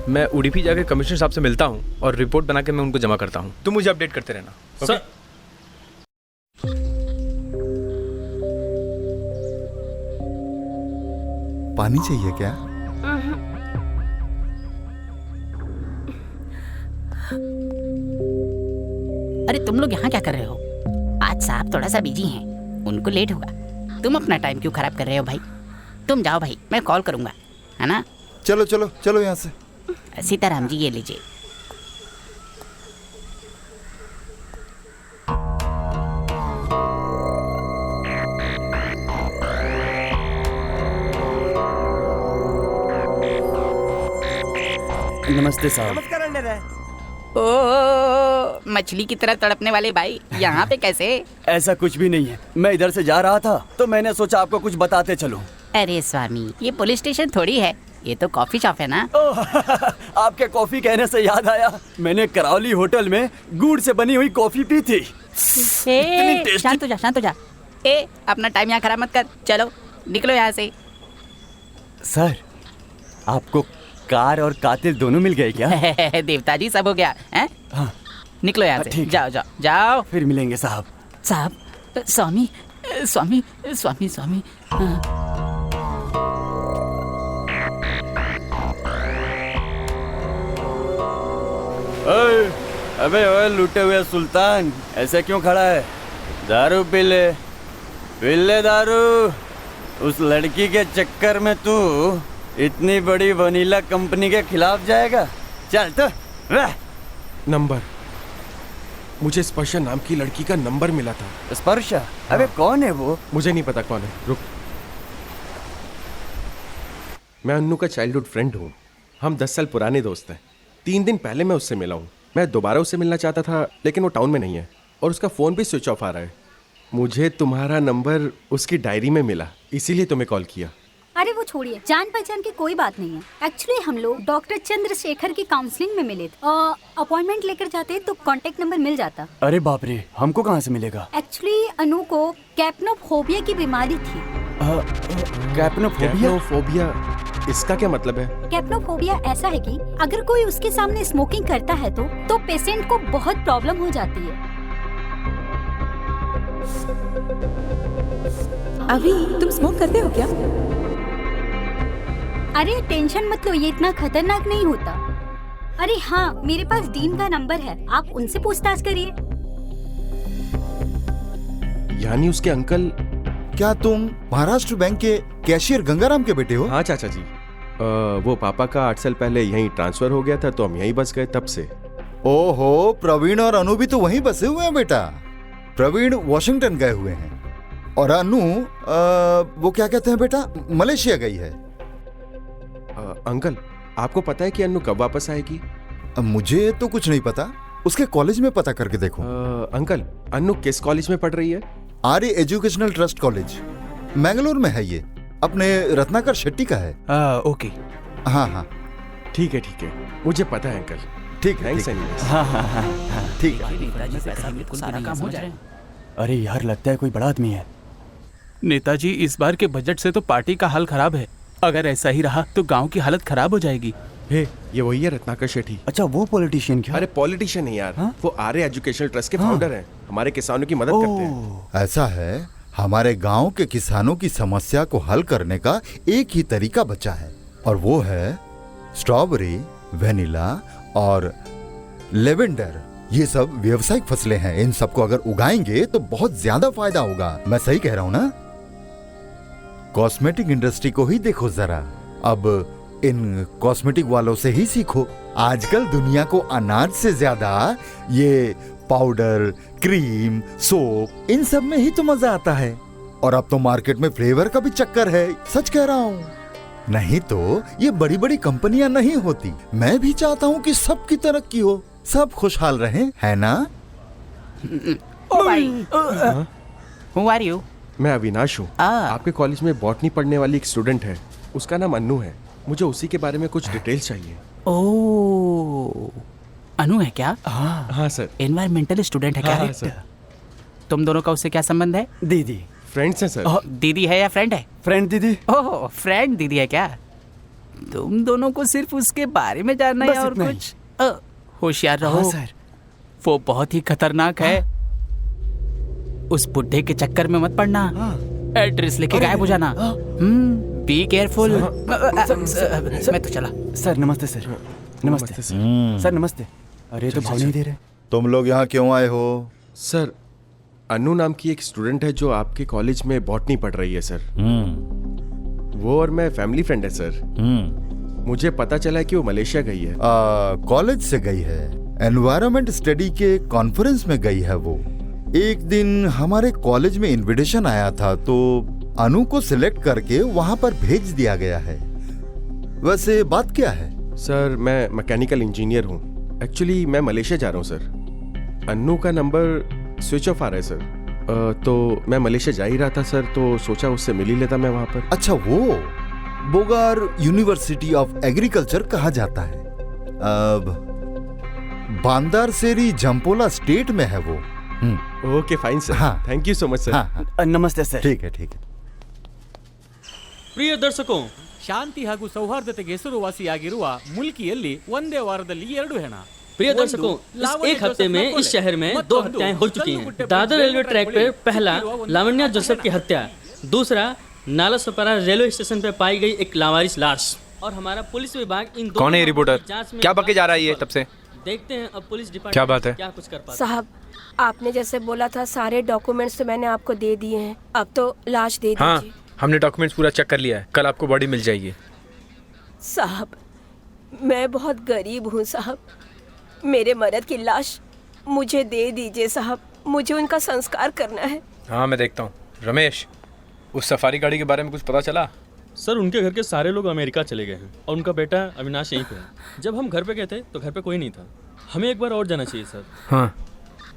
मैं उडुपी जाके कमिश्नर साहब से मिलता हूँ और रिपोर्ट बना के मैं उनको जमा करता हूँ। तुम मुझे अपडेट करते रहना। सर पानी चाहिए क्या? अरे तुम लोग यहाँ क्या कर रहे हो? आज साहब थोड़ा सा बिजी हैं, उनको लेट होगा। तुम अपना टाइम क्यों खराब कर रहे हो भाई? तुम जाओ भाई, मैं कॉल करूँगा, है ना? चलो चलो चलो यहाँ से। सीताराम जी ये लीजिए। नमस्ते साहब। नमस्कार अंडर। ओ मछली की तरह तड़पने वाले भाई, यहाँ पे कैसे? ऐसा कुछ भी नहीं है, मैं इधर से जा रहा था तो मैंने सोचा आपको कुछ बताते चलूं। अरे स्वामी, ये पुलिस स्टेशन थोड़ी है, ये तो कॉफी शॉप है ना। आपके कॉफी कहने से याद आया, मैंने करावली होटल में गुड़ से बनी हुई कॉफी पी थी। शांत हो जा। ए अपना टाइम यहाँ खराब मत कर, चलो निकलो यहाँ से। सर, आपको कार और कातिल दोनों मिल गए क्या? देवता जी सब हो गया है? हाँ। निकलो यहाँ से, जाओ जाओ जाओ। फिर मिलेंगे साहब। साहब, स्वामी स्वामी स्वामी स्वामी। अबे ओए लूटे हुए सुल्तान, ऐसे क्यों खड़ा है? दारू पी ले दारू। उस लड़की के चक्कर में तू इतनी बड़ी वनीला कंपनी के खिलाफ जाएगा? चल तो। नंबर, मुझे स्पर्शा नाम की लड़की का नंबर मिला था। स्पर्शा? अबे कौन है वो? मुझे नहीं पता कौन है, रुक। मैं अन्नू का चाइल्डहुड फ्रेंड हूँ, हम 10 साल पुराने दोस्त हैं। 3 दिन पहले मैं उससे मिला हूँ। मैं दोबारा उससे मिलना चाहता था लेकिन वो टाउन में नहीं है और उसका फ़ोन भी स्विच ऑफ आ रहा है। मुझे तुम्हारा नंबर उसकी डायरी में मिला, इसीलिए तुम्हें कॉल किया। अरे वो छोड़िए, जान पहचान की कोई बात नहीं है। एक्चुअली हम लोग डॉक्टर चंद्रशेखर की काउंसलिंग में मिले थे। अपॉइंटमेंट लेकर जाते तो कांटेक्ट नंबर मिल जाता। अरे बाप रे, हमको कहाँ से मिलेगा? एक्चुअली अनु को कैप्नोफोबिया की बीमारी थी। कैप्नोफोबिया, इसका क्या मतलब है? कैप्नोफोबिया ऐसा है कि अगर कोई उसके सामने स्मोकिंग करता है तो पेशेंट को बहुत प्रॉब्लम हो जाती है। अभी तुम स्मोक करते हो क्या? अरे टेंशन मत लो, ये इतना खतरनाक नहीं होता। अरे हाँ, मेरे पास डीन का नंबर है, आप उनसे पूछताछ करिए। यानी उसके अंकल। क्या तुम महाराष्ट्र बैंक के कैशियर गंगाराम के बेटे हो? हाँ चाचा जी, वो पापा का 8 साल पहले यहीं ट्रांसफर हो गया था तो हम यहीं बस गए तब से। ओहो, प्रवीण और अनु भी तो वहीं बसे हुए हैं बेटा। प्रवीण वॉशिंगटन गए हुए हैं और अनु वो क्या कहते हैं बेटा, मलेशिया गई है। अंकल, आपको पता है कि अनु कब वापस आएगी? मुझे तो कुछ नहीं पता, उसके कॉलेज में पता करके देखो। अंकल, अनु किस कॉलेज में पढ़ रही है? आर्य एजुकेशनल ट्रस्ट कॉलेज, मैंगलोर में है। ये अपने रत्नाकर शेट्टी का है। ओके। हाँ, ठीक है, मुझे पता है अंकल। ठीक है, ठीक है। अरे यार, लगता है कोई बड़ा आदमी है। नेताजी, इस बार के बजट से तो पार्टी का हाल खराब है। अगर ऐसा ही रहा तो गांव की हालत खराब हो जाएगी। ये वही है रत्नाकर शेट्टी। अच्छा, वो पॉलिटिशियन क्या? अरे पॉलिटिशियन नहीं यार, वो आर्य एजुकेशनल ट्रस्ट के फाउंडर हैं। हमारे किसानों की मदद करते हैं। ऐसा है, हमारे गांव के किसानों की समस्या को हल करने का एक ही तरीका बचा है और वो है स्ट्रॉबेरी, वेनिला और लेवेंडर। ये सब व्यावसायिक फसलें हैं। इन सबको अगर उगाएंगे तो बहुत ज्यादा फायदा होगा। मैं सही कह रहा हूँ ना? कॉस्मेटिक इंडस्ट्री को ही देखो जरा, अब इन कॉस्मेटिक वालों से ही सीखो। आजकल दुनिया को अनाज से ज्यादा ये पाउडर, क्रीम, सोप, इन सब में ही तो मजा आता है। और अब तो मार्केट में फ्लेवर का भी चक्कर है, सच कह रहा हूँ। नहीं तो ये बड़ी बड़ी कंपनियां नहीं होती। मैं भी चाहता हूँ कि सबकी तरक्की हो, सब खुशहाल रहें, है ना? Who are you? मैं अविनाश हूँ। आपके कॉलेज में बॉटनी पढ़ने वाली एक स्टूडेंट है, उसका नाम अन्नू है। मुझे उसी के बारे में कुछ डिटेल चाहिए। ओह, अनु है क्या? हाँ सर। एनवायरमेंटल स्टूडेंट है क्या? हाँ सर। तुम दोनों का उससे क्या संबंध है? दीदी। फ्रेंड्स हैं सर। दीदी है या फ्रेंड है? फ्रेंड दीदी। ओह, फ्रेंड दीदी है क्या? तुम दोनों को सिर्फ उसके बारे में जानना है और कुछ होशियार रहो। हाँ, सर। वो बहुत ही खतरनाक है। उस बुड्ढे के चक्कर में मत पड़ना। एड्रेस लेके गायब हो जाना। Be careful. मैं तो चला। सर नमस्ते सर। नमस्ते सर। नमस्ते। अरे तो भाव नहीं दे रहे। तुम लोग यहाँ क्यों आए हो? सर अनु नाम की एक स्टूडेंट है जो आपके कॉलेज में बॉटनी पढ़ रही है सर। वो और मैं फैमिली फ्रेंड है सर। मुझे पता चला कि वो मलेशिया गई है। कॉलेज से गई है, एनवायरनमेंट स्टडी के कॉन्फ्रेंस में गई है वो। एक दिन हमारे कॉलेज में इनविटेशन आया था तो अनु को सिलेक्ट करके वहाँ पर भेज दिया गया है। वैसे बात क्या है? सर मैं मैकेनिकल इंजीनियर हूँ। एक्चुअली मैं मलेशिया जा रहा हूँ सर। अनु का नंबर स्विच ऑफ आ रहा है सर। तो मैं मलेशिया जा ही रहा था सर, तो सोचा उससे मिल ही लेता मैं वहाँ पर। अच्छा, वो बोगार यूनिवर्सिटी ऑफ एग्रीकल्चर कहा जाता है। अब बांदार सेरी जम्पोला स्टेट में है वो। Okay fine sir. हाँ। Thank you so much sir. हाँ। नमस्ते सर। ठीक है ठीक है। ಪ್ರಿಯ ದರ್ಶಕೋ, ಶಾಂತಿ ಹಾಗೂ ಸೌಹಾರ್ದತೆಗೆ ಹೆಸರುವಾಸಿಯಾಗಿರುವ ಮುಲ್ಕಿಯಲ್ಲಿ ಒಂದೇ ವಾರದಲ್ಲಿ 2 ಹೆಣ। प्रिय दर्शकों, इस एक हफ्ते में इस शहर में 2 हत्याएं हो चुकी हैं। दादर रेलवे ट्रैक पर पहला लावण्या जोसेफ की हत्या, दूसरा नालासोपारा रेलवे स्टेशन पर पाई गई एक लावारिस लाश। और हमारा पुलिस विभाग इन कौन है ये रिपोर्टर? क्या बके जा रहा है ये तब से? देखते हैं अब पुलिस डिपार्टमेंट क्या बात है? क्या कुछ कर पाता। साहब, आपने जैसे बोला था सारे डॉक्यूमेंट्स तो मैंने आपको दे दिए हैं। अब तो लाश दे हाँ, दीजिए। हमने डॉक्यूमेंट्स पूरा चेक कर लिया है। कल आपको बॉडी मिल जाएगी। साहब, मैं बहुत गरीब हूँ साहब। मेरे मर्द की लाश मुझे दे दीजिए साहब। मुझे उनका संस्कार करना है। हाँ मैं देखता हूँ। रमेश, उस सफारी गाड़ी के बारे में कुछ पता चला? सर उनके घर के सारे लोग अमेरिका चले गए हैं और उनका बेटा अविनाश यहीं पे है। जब हम घर पे गए थे तो घर पे कोई नहीं था। हमें एक बार और जाना चाहिए सर। हाँ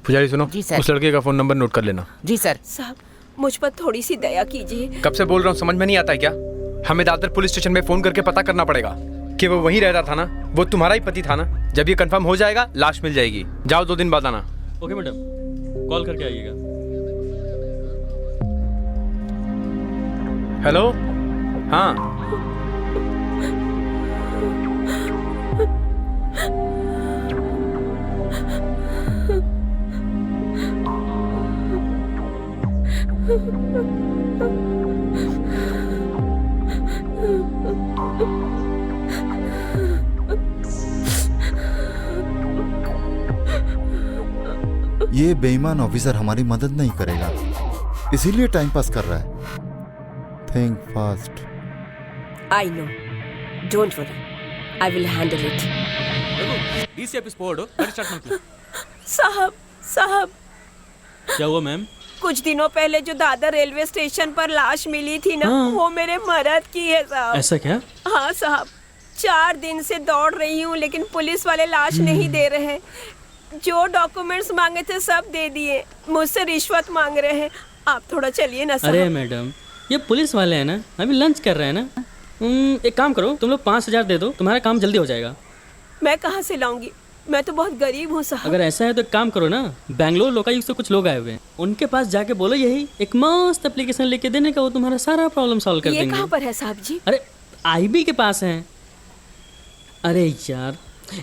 पुजारी सुनो, जी सर। उस लड़के का फोन नंबर नोट कर लेना। जी सर। साहब, मुझ पर थोड़ी सी दया कीजिए। कब से बोल रहा हूँ, समझ में नहीं आता है क्या? हमें दादर पुलिस स्टेशन में फोन करके पता करना पड़ेगा कि वो वहीं रहता था ना, वो तुम्हारा ही पति था ना। जब ये कंफर्म हो जाएगा लाश मिल जाएगी। जाओ 2 दिन बाद आना। ओके मैडम, कॉल करके आइएगा। हेलो। हाँ ये बेईमान ऑफिसर हमारी मदद नहीं करेगा, इसीलिए टाइम पास कर रहा है। Think fast. I know. Don't worry. I will handle it. DCP sport start मत। साहब, साहब, क्या हुआ मैम? कुछ दिनों पहले जो दादर रेलवे स्टेशन पर लाश मिली थी ना, वो मेरे मर्द की है साहब। ऐसा क्या? हाँ साहब, 4 दिन से दौड़ रही हूँ लेकिन पुलिस वाले लाश नहीं दे रहे। जो डॉक्यूमेंट्स मांगे थे सब दे दिए, मुझसे रिश्वत मांग रहे हैं। आप थोड़ा चलिए ना साहब। अरे मैडम, ये पुलिस वाले हैं ना, अभी लंच कर रहे हैं ना। एक काम करो, तुम लोग 5,000 दे दो, तुम्हारा काम जल्दी हो जाएगा। मैं कहाँ से लाऊंगी? मैं तो बहुत गरीब हूँ साहब। अगर ऐसा है तो एक काम करो ना, बेंगलोर लोकायुक्त से कुछ लोग आए हुए हैं, उनके पास जाके बोलो यही एक मस्त एप्लीकेशन लेके देने का, वो तुम्हारा सारा प्रॉब्लम सॉल्व कर देंगे। ये कहाँ पर है साहब जी? अरे IB के पास है। अरे यार,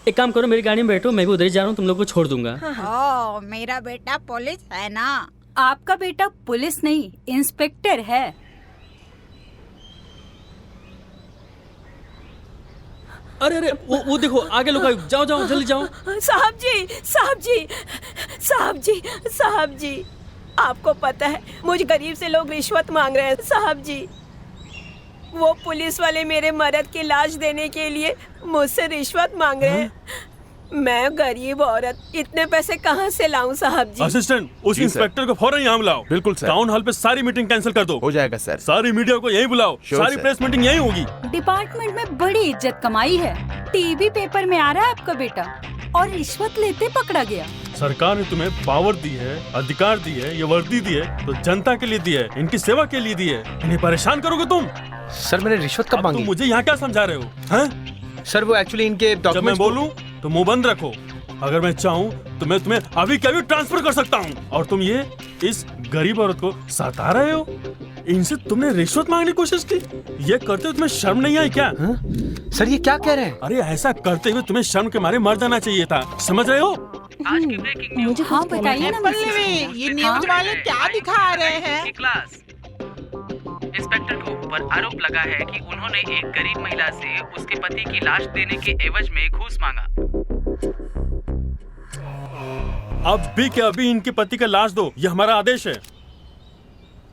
एक काम करो, मेरी गाड़ी में बैठो, मैं भी उधर ही जा रहा हूँ, तुम लोग को छोड़ दूंगा। ओह, मेरा बेटा पुलिस है ना? आपका बेटा पुलिस नहीं, इंस्पेक्टर है। अरे अरे, वो देखो आगे लोकायुक्त। जाओ जाओ जल्दी जाओ। साहब जी, साहब जी, साहब जी, साहब जी, आपको पता है मुझ गरीब से लोग रिश्वत मांग रहे हैं साहब जी। वो पुलिस वाले मेरे मर्द की लाश देने के लिए मुझसे रिश्वत मांग रहे हैं। मैं गरीब औरत, इतने पैसे कहाँ से लाऊं साहब जी? असिस्टेंट, उस इंस्पेक्टर को फौरन यहाँ बुलाओ। बिल्कुल सर। टाउन हॉल पे सारी मीटिंग कैंसिल कर दो। हो जाएगा सर। सारी मीडिया को यहीं बुलाओ। सारी प्रेस मीटिंग यहीं होगी। डिपार्टमेंट में बड़ी इज्जत कमाई है, टीवी पेपर में आ रहा है आपका बेटा, और रिश्वत लेते पकड़ा गया। सरकार ने तुम्हें पावर दी है, अधिकार दी है, ये वर्दी दी है तो जनता के लिए दी है, इनकी सेवा के लिए दी है। इन्हें परेशान करोगे तुम? सर मैंने रिश्वत कब मांगी? तुम मुझे यहाँ क्या समझा रहे हो? हैं? सर वो एक्चुअली इनके जब मैं बोलूं तो मुंह बंद रखो। अगर मैं चाहूँ तो मैं तुम्हें अभी के अभी ट्रांसफर कर सकता हूँ। और तुम ये इस गरीब औरत को सता रहे हो। इनसे तुमने रिश्वत मांगने की कोशिश की। ये करते हो तुम्हें शर्म नहीं आई क्या? सर ये क्या कह रहे हैं? अरे ऐसा करते हुए तुम्हें शर्म के मारे मर जाना चाहिए था, समझ रहे हो? आज की ब्रेकिंग न्यूज। हाँ बताइए ना पल्लवी, ये न्यूज वाले क्या दिखा रहे हैं? क्लास इंस्पेक्टर को ऊपर आरोप लगा है कि उन्होंने एक गरीब महिला से उसके पति की लाश देने के एवज में घूस मांगा। अब भी क्या अभी इनके पति का लाश दो, ये हमारा आदेश है।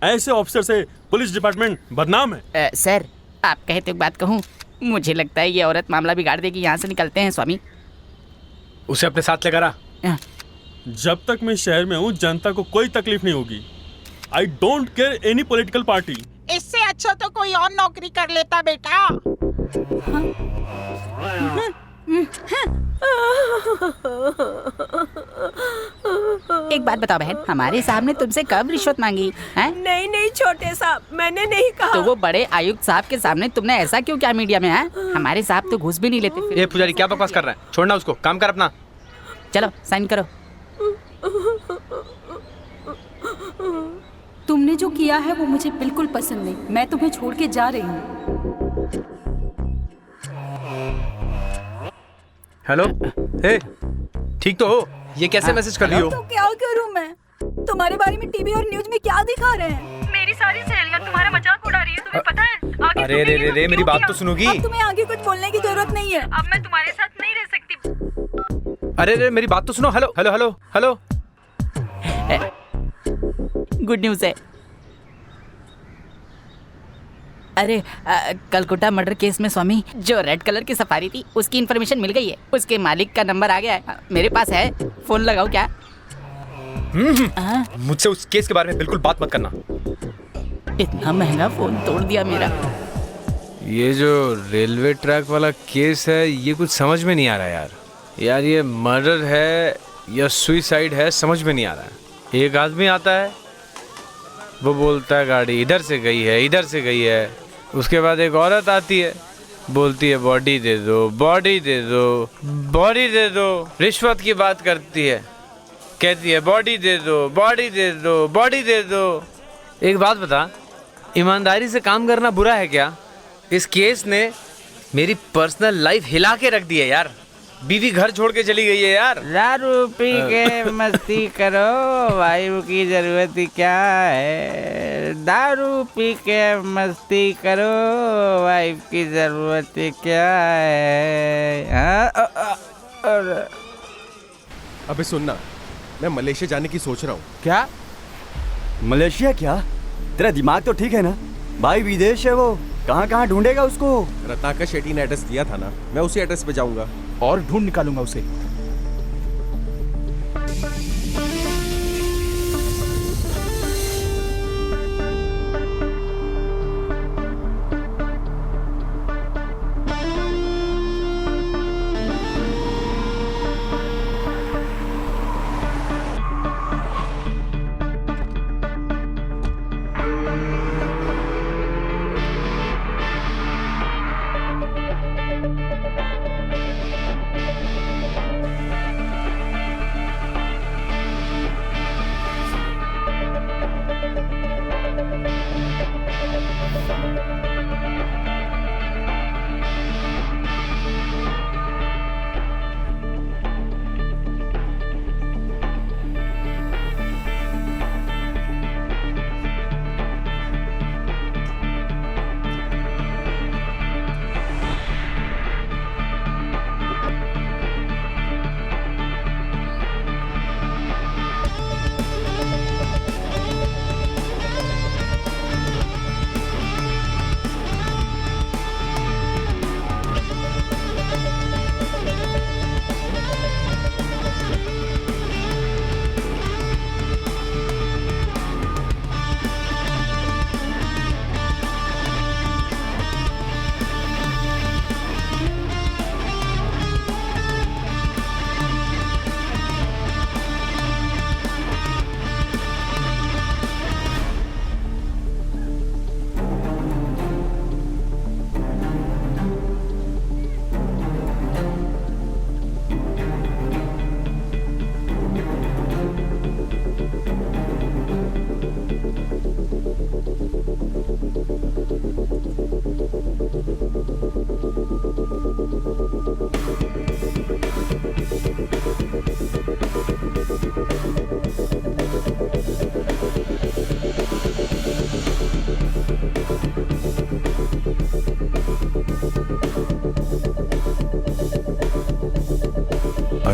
ऐसे ऑफिसर से पुलिस डिपार्टमेंट बदनाम है। सर आप कहते एक बात कहूँ, मुझे लगता है ये औरत मामला बिगाड़ देगी। यहाँ से निकलते हैं स्वामी। उसे अपने साथ लेकर आ। जब तक मैं शहर में हूँ जनता को कोई तकलीफ नहीं होगी। I don't care any political party. इससे अच्छा तो कोई और नौकरी कर लेता बेटा। एक बात बताओ बहन, हमारे साहब ने तुमसे कब रिश्वत मांगी है? नहीं नहीं छोटे साहब, मैंने नहीं कहा। तो वो बड़े आयुक्त साहब के सामने तुमने ऐसा क्यों किया मीडिया में? है हमारे साहब तो घूस भी नहीं लेते। ये पुजारी क्या बकवास कर रहा है? छोड़ना उसको, काम कर अपना। चलो साइन करो। तुमने जो किया है वो मुझे बिल्कुल पसंद नहीं। मैं तुम्हें छोड़ के जा रही हूँ। हेलो, हे, ठीक तो हो? ये कैसे मैसेज कर रही हो? तो क्या करूँ मैं? तुम्हारे बारे में टीवी और न्यूज में क्या दिखा रहे हैं? मेरी सारी सहेलियां तुम्हारा मजाक उड़ा रही है, तुम्हें पता है? आगे अरे रे रे रे, मेरी बात तो सुनोगी? अब तुम्हें आगे कुछ बोलने की जरूरत नहीं है। अब मैं तुम्हारे साथ नहीं रह सकती। अरे रे, मेरी बात तो सुनो। Hello hello hello hello. Good news है। अरे कलकत्ता मर्डर केस में स्वामी जो रेड कलर की सफारी थी उसकी इन्फॉर्मेशन मिल गई है। उसके मालिक का नंबर आ गया है, मेरे पास है। फोन लगाओ क्या? मुझसे उस केस के बारे में बिल्कुल बात मत करना। इतना महंगा फोन तोड़ दिया मेरा। ये जो रेलवे ट्रैक वाला केस है ये कुछ समझ में नहीं आ रहा यार। ये मर्डर है या सुसाइड है समझ में नहीं आ रहा है। एक आदमी आता है, वो बोलता है गाड़ी इधर से गई है, इधर से गई है। उसके बाद एक औरत आती है, बोलती है बॉडी दे दो, बॉडी दे दो, बॉडी दे दो। रिश्वत की बात करती है, कहती है बॉडी दे दो, बॉडी दे दो, बॉडी दे दो। एक बात बता, ईमानदारी से काम करना बुरा है क्या? इस केस ने मेरी पर्सनल लाइफ हिला के रख दी है यार। बीवी घर छोड़ के चली गई है यार। दारू पी के मस्ती करो, वायु की जरूरत ही क्या है? दारू पी के मस्ती करो, वाइफ की जरूरत ही क्या है? अबे सुनना, मैं मलेशिया जाने की सोच रहा हूँ। क्या? मलेशिया क्या? तेरा दिमाग तो ठीक है ना भाई? विदेश है वो, कहाँ कहाँ ढूंढेगा उसको? रत्नाकर शेट्टी ने एड्रेस दिया था ना, मैं उसी एड्रेस पे जाऊंगा और ढूंढ निकालूंगा उसे।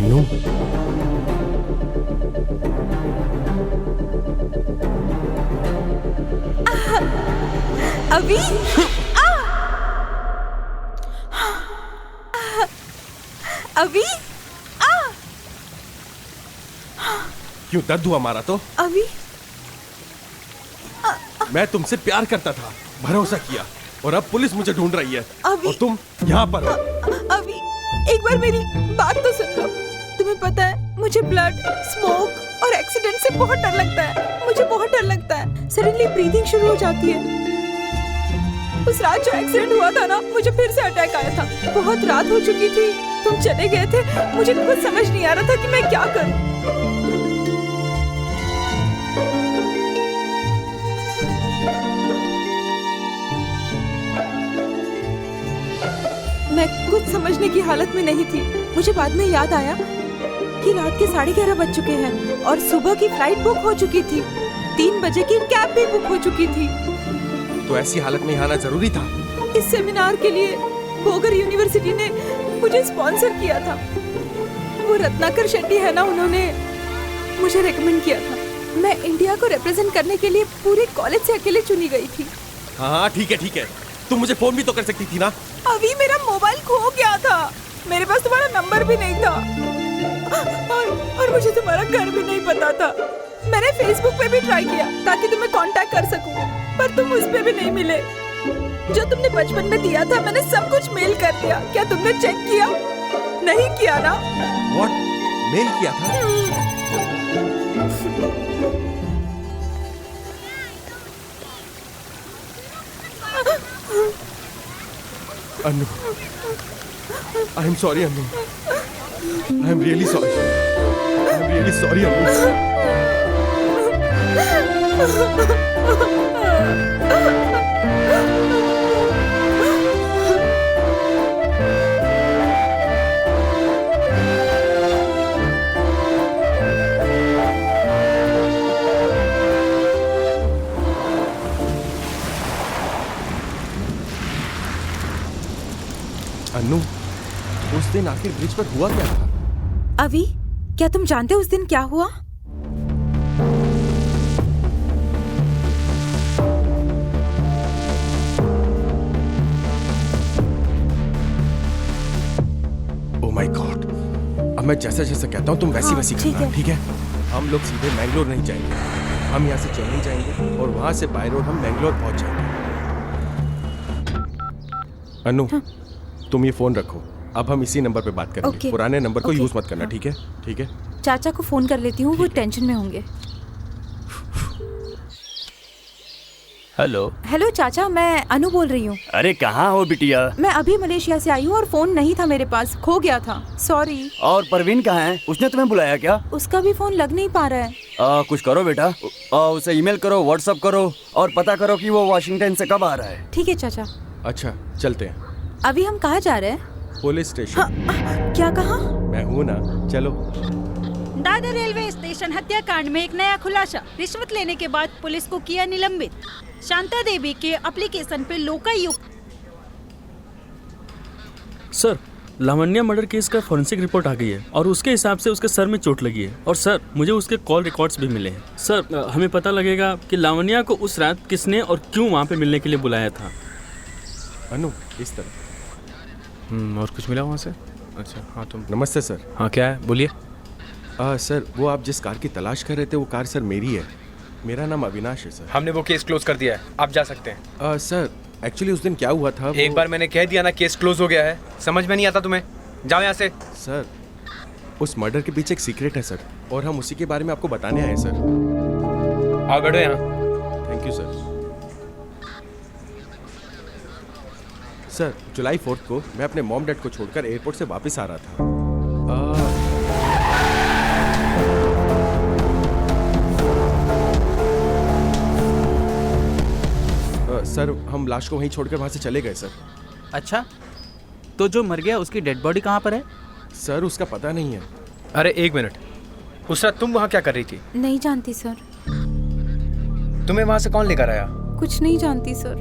अनु, अभी अभी क्यों दर्द हुआ मारा तो? अभी मैं तुमसे प्यार करता था, भरोसा किया, और अब पुलिस मुझे ढूंढ रही है। अभी और तुम यहाँ पर हो। अभी एक बार मेरी बात तो सुन लो। तुम्हें पता है मुझे ब्लड, स्मोक और एक्सीडेंट से बहुत डर लगता है। मुझे बहुत डर लगता है। सडनली ब्रीदिंग शुरू हो जाती है। उस रात जो एक्सीडेंट हुआ था ना, मुझे फिर से अटैक आया था। बहुत रात हो चुकी थी, तुम चले गए थे। मुझे कुछ समझ नहीं आ रहा था कि मैं क्या करूं। मैं कुछ समझने की हालत में नहीं थी। मुझे बाद में याद आया कि रात के 11:30 बज चुके हैं और सुबह की फ्लाइट बुक हो चुकी थी। 3 बजे की कैब भी बुक हो चुकी थी। तो ऐसी हालत में यहाँ आना जरूरी था? इस सेमिनार के लिए बोगर यूनिवर्सिटी ने मुझे स्पॉन्सर किया था। वो रत्नाकर शेट्टी है ना, उन्होंने मुझे रेकमेंड किया था। मैं इंडिया को रिप्रेजेंट करने के लिए पूरे कॉलेज से अकेले चुनी गई थी। हाँ ठीक है ठीक है, तुम मुझे फोन भी तो कर सकती थी ना। अभी मेरा मोबाइल खो गया था। मेरे पास तुम्हारा नंबर भी नहीं था और मुझे तुम्हारा घर भी नहीं पता था। मैंने फेसबुक पे भी ट्राई किया ताकि तुम्हें कांटेक्ट कर सकूं, पर तुम उस पे भी नहीं मिले। जो तुमने बचपन में दिया था मैंने सब कुछ मेल कर दिया। क्या तुमने चेक किया? नहीं किया ना? What? मेल किया था? अनु, I am sorry Anu, I am really sorry. I am really sorry अनु। अनु, उस दिन आखिर ब्रिज पर हुआ क्या था? अभी क्या तुम जानते हो उस दिन क्या हुआ? Oh my God! अब मैं जैसा जैसा कहता हूँ तुम वैसी वैसी करना, ठीक है? हम लोग सीधे मैंगलोर नहीं जाएंगे। हम यहाँ से चेन्नई जाएंगे और वहाँ से बाय रोड हम मैंगलोर पहुँच जाएंगे। अनु, तुम ये फोन रखो। अब हम इसी नंबर पे बात करेंगे। पुराने नंबर को यूज मत करना, ठीक है? ठीक है? चाचा को फोन कर लेती हूँ, वो टेंशन में होंगे। हेलो। हेलो चाचा, मैं अनु बोल रही हूँ। अरे कहाँ हो बिटिया? मैं अभी मलेशिया से आई हूँ और फोन नहीं था मेरे पास, खो गया था। सॉरी। और परवीन कहाँ है? उसने तुम्हें बुलाया क्या? उसका भी फोन लग नहीं पा रहा है। कुछ करो बेटा, उसे ईमेल करो, व्हाट्सएप करो और पता करो कि वो वाशिंगटन से कब आ रहा है। ठीक है चाचा। अच्छा चलते हैं। अभी हम कहाँ जा रहे हैं? Police station. क्या कहा? मैं हूँ ना, चलो। दादर रेलवे स्टेशन हत्याकांड में एक नया खुलासा। रिश्वत लेने के बाद पुलिस को किया निलंबित। शांता देवी के एप्लीकेशन पे लोकायुक्त। सर, लावण्य मर्डर केस का फॉरेंसिक रिपोर्ट आ गई है और उसके हिसाब से उसके सर में चोट लगी है। और सर, मुझे उसके कॉल रिकॉर्ड्स भी मिले हैं। सर, हमें पता लगेगा कि लावण्या को उस रात किसने और क्यों वहाँ पे मिलने के लिए बुलाया था। अनु, इस तरह। और कुछ मिला वहाँ से? अच्छा हाँ, तुम। नमस्ते सर। हाँ क्या है, बोलिए। सर, वो आप जिस कार की तलाश कर रहे थे वो कार सर मेरी है। मेरा नाम अविनाश है सर। हमने वो केस क्लोज कर दिया है, आप जा सकते हैं। सर, एक्चुअली उस दिन क्या हुआ था? एक बार मैंने कह दिया ना, केस क्लोज हो गया है। समझ में नहीं आता तुम्हें? जाओ यहाँ से। सर, उस मर्डर के पीछे एक सीक्रेट है सर, और हम उसी के बारे में आपको बताने आए सर। आओ बैठो यहाँ। Thank you sir. सर, जुलाई 4 को मैं अपने मॉम डैड को छोड़कर एयरपोर्ट से वापस आ रहा था। सर, हम लाश को वहीं छोड़कर वहां से चले गए सर। अच्छा, तो जो मर गया उसकी डेड बॉडी कहाँ पर है? सर, उसका पता नहीं है। अरे एक मिनट, उस रात तुम वहाँ क्या कर रही थी? नहीं जानती सर। तुम्हें वहाँ से कौन लेकर आया? कुछ नहीं जानती सर।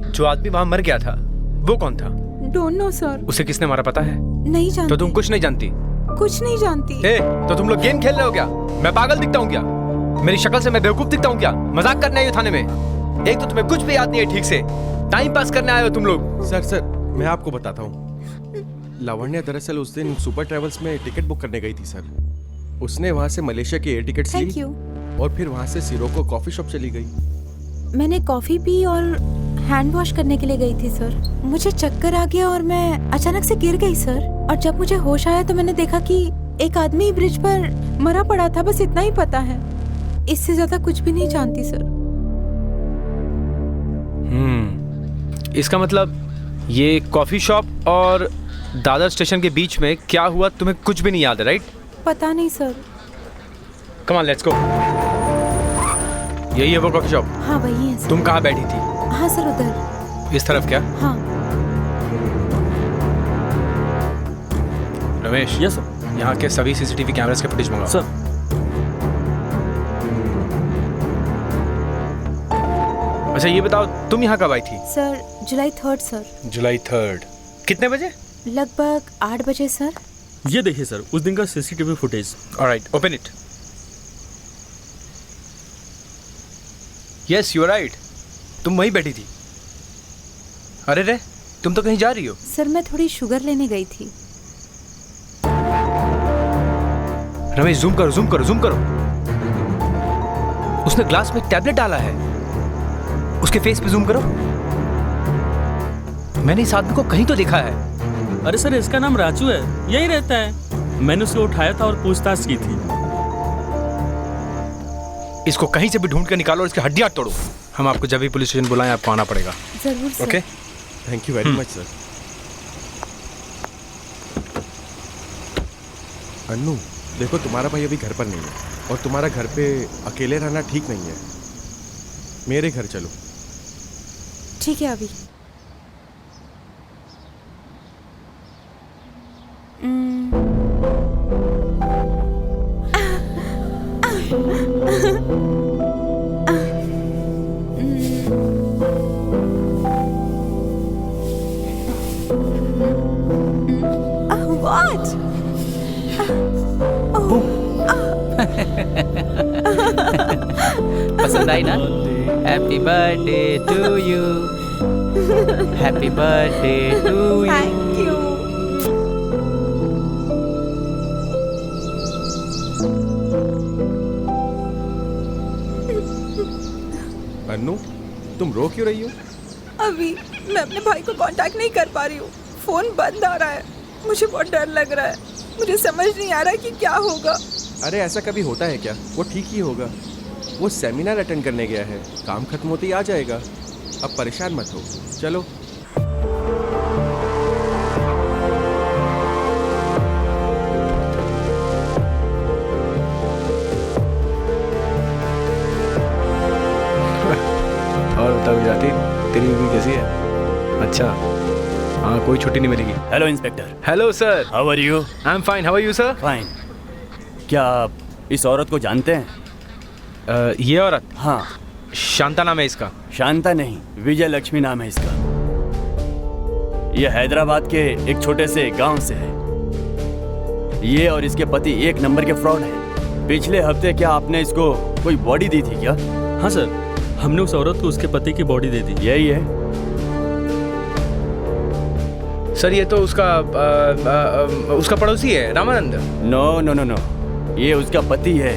जो आदमी वहाँ मर गया था वो कौन था? Don't know sir. उसे किसने मारा पता है? नहीं जानती। तो तुम कुछ नहीं जानती? कुछ नहीं जानती। ए, तो तुम लोग गेम खेल रहे हो क्या? मैं पागल दिखता हूँ क्या? मेरी शक्ल से मैं बेवकूफ दिखता हूँ क्या? मजाक करने आए हो थाने में? एक तो तुम्हें कुछ भी याद नहीं है ठीक से, टाइम पास करने आए हो तुम लोग। सर मैं आपको बताता हूँ। लावण्या दरअसल उस दिन सुपर ट्रेवल्स में टिकट बुक करने गई थी सर। उसने वहाँ से मलेशिया की एयर टिकट्स ली और फिर वहाँ से सिरोको कॉफी शॉप चली गई। मैंने कॉफी पी और हैंड वॉश करने के लिए गई थी सर। मुझे चक्कर आ गया और मैं अचानक से गिर गई सर। और जब मुझे होश आया तो मैंने देखा कि एक आदमी ब्रिज पर मरा पड़ा था। बस इतना ही पता है, इससे ज्यादा कुछ भी नहीं जानती सर। इसका मतलब ये कॉफी शॉप और दादर स्टेशन के बीच में क्या हुआ तुम्हें कुछ भी नहीं याद है, राइट? पता नहीं sir. Come on let's go. यही है वो कॉफी शॉप? हाँ वही है सर। तुम कहाँ बैठी थी? हाँ सर उधर। इस तरफ क्या? हाँ। रमेश। Yes sir. यहाँ के सभी सीसीटीवी कैमरास के फुटेज मंगाओ। सर। अच्छा ये बताओ तुम यहाँ कब आई थी? सर जुलाई 3 सर। जुलाई 3 कितने बजे? लगभग 8 बजे सर। ये देखिए सर उस दिन का CCTV footage. Alright, open it. Yes you are right, तुम वहीं बैठी थी। अरे रे, तुम तो कहीं जा रही हो? सर मैं थोड़ी शुगर लेने गई थी। रमेश जूम करो जूम करो जूम करो। उसने ग्लास में टैबलेट डाला है। उसके फेस पे जूम करो। मैंने इस आदमी को कहीं तो देखा है। अरे सर इसका नाम राजू है, यही रहता है। मैंने उसको उठाया था और पूछताछ की थी। इसको कहीं से भी ढूंढ कर निकालो और इसकी हड्डियां तोड़ो। हम आपको जब भी पुलिस स्टेशन बुलाएं आपको आना पड़ेगा। जरूर sir. Okay, thank you very much sir. Annu देखो तुम्हारा भाई अभी घर पर नहीं है और तुम्हारा घर पे अकेले रहना ठीक नहीं है। मेरे घर चलो। ठीक है अभी। What? पसंद आई ना? Happy birthday to you, happy birthday to you. Thank you. Annu तुम रो क्यों रही हो? अभी मैं अपने भाई को कांटेक्ट नहीं कर पा रही हूँ। फोन बंद आ रहा है। मुझे बहुत डर लग रहा है। मुझे समझ नहीं आ रहा कि क्या होगा। अरे ऐसा कभी होता है क्या? वो ठीक ही होगा। वो सेमिनार अटेंड करने गया है, काम खत्म होते ही आ जाएगा। अब परेशान मत हो, चलो। और बताओ जाती तेरी बीवी कैसी है? अच्छा हाँ, कोई छुट्टी नहीं मिलेगी। Hello inspector. Hello sir. How are you? I am fine, how are you sir? Fine. क्या आप इस औरत को जानते हैं? ये औरत? हाँ। शांता नाम है इसका। शांता नहीं, विजय लक्ष्मी नाम है इसका। यह हैदराबाद के एक छोटे से गांव से है। ये और इसके पति एक नंबर के फ्रॉड हैं। पिछले हफ्ते क्या आपने इसको कोई बॉडी दी थी क्या? हाँ सर, हमने उस औरत को उसके पति की बॉडी दे दी। यही है सर। ये तो उसका पड़ोसी है Ramanand. No no no no, ये उसका पति है।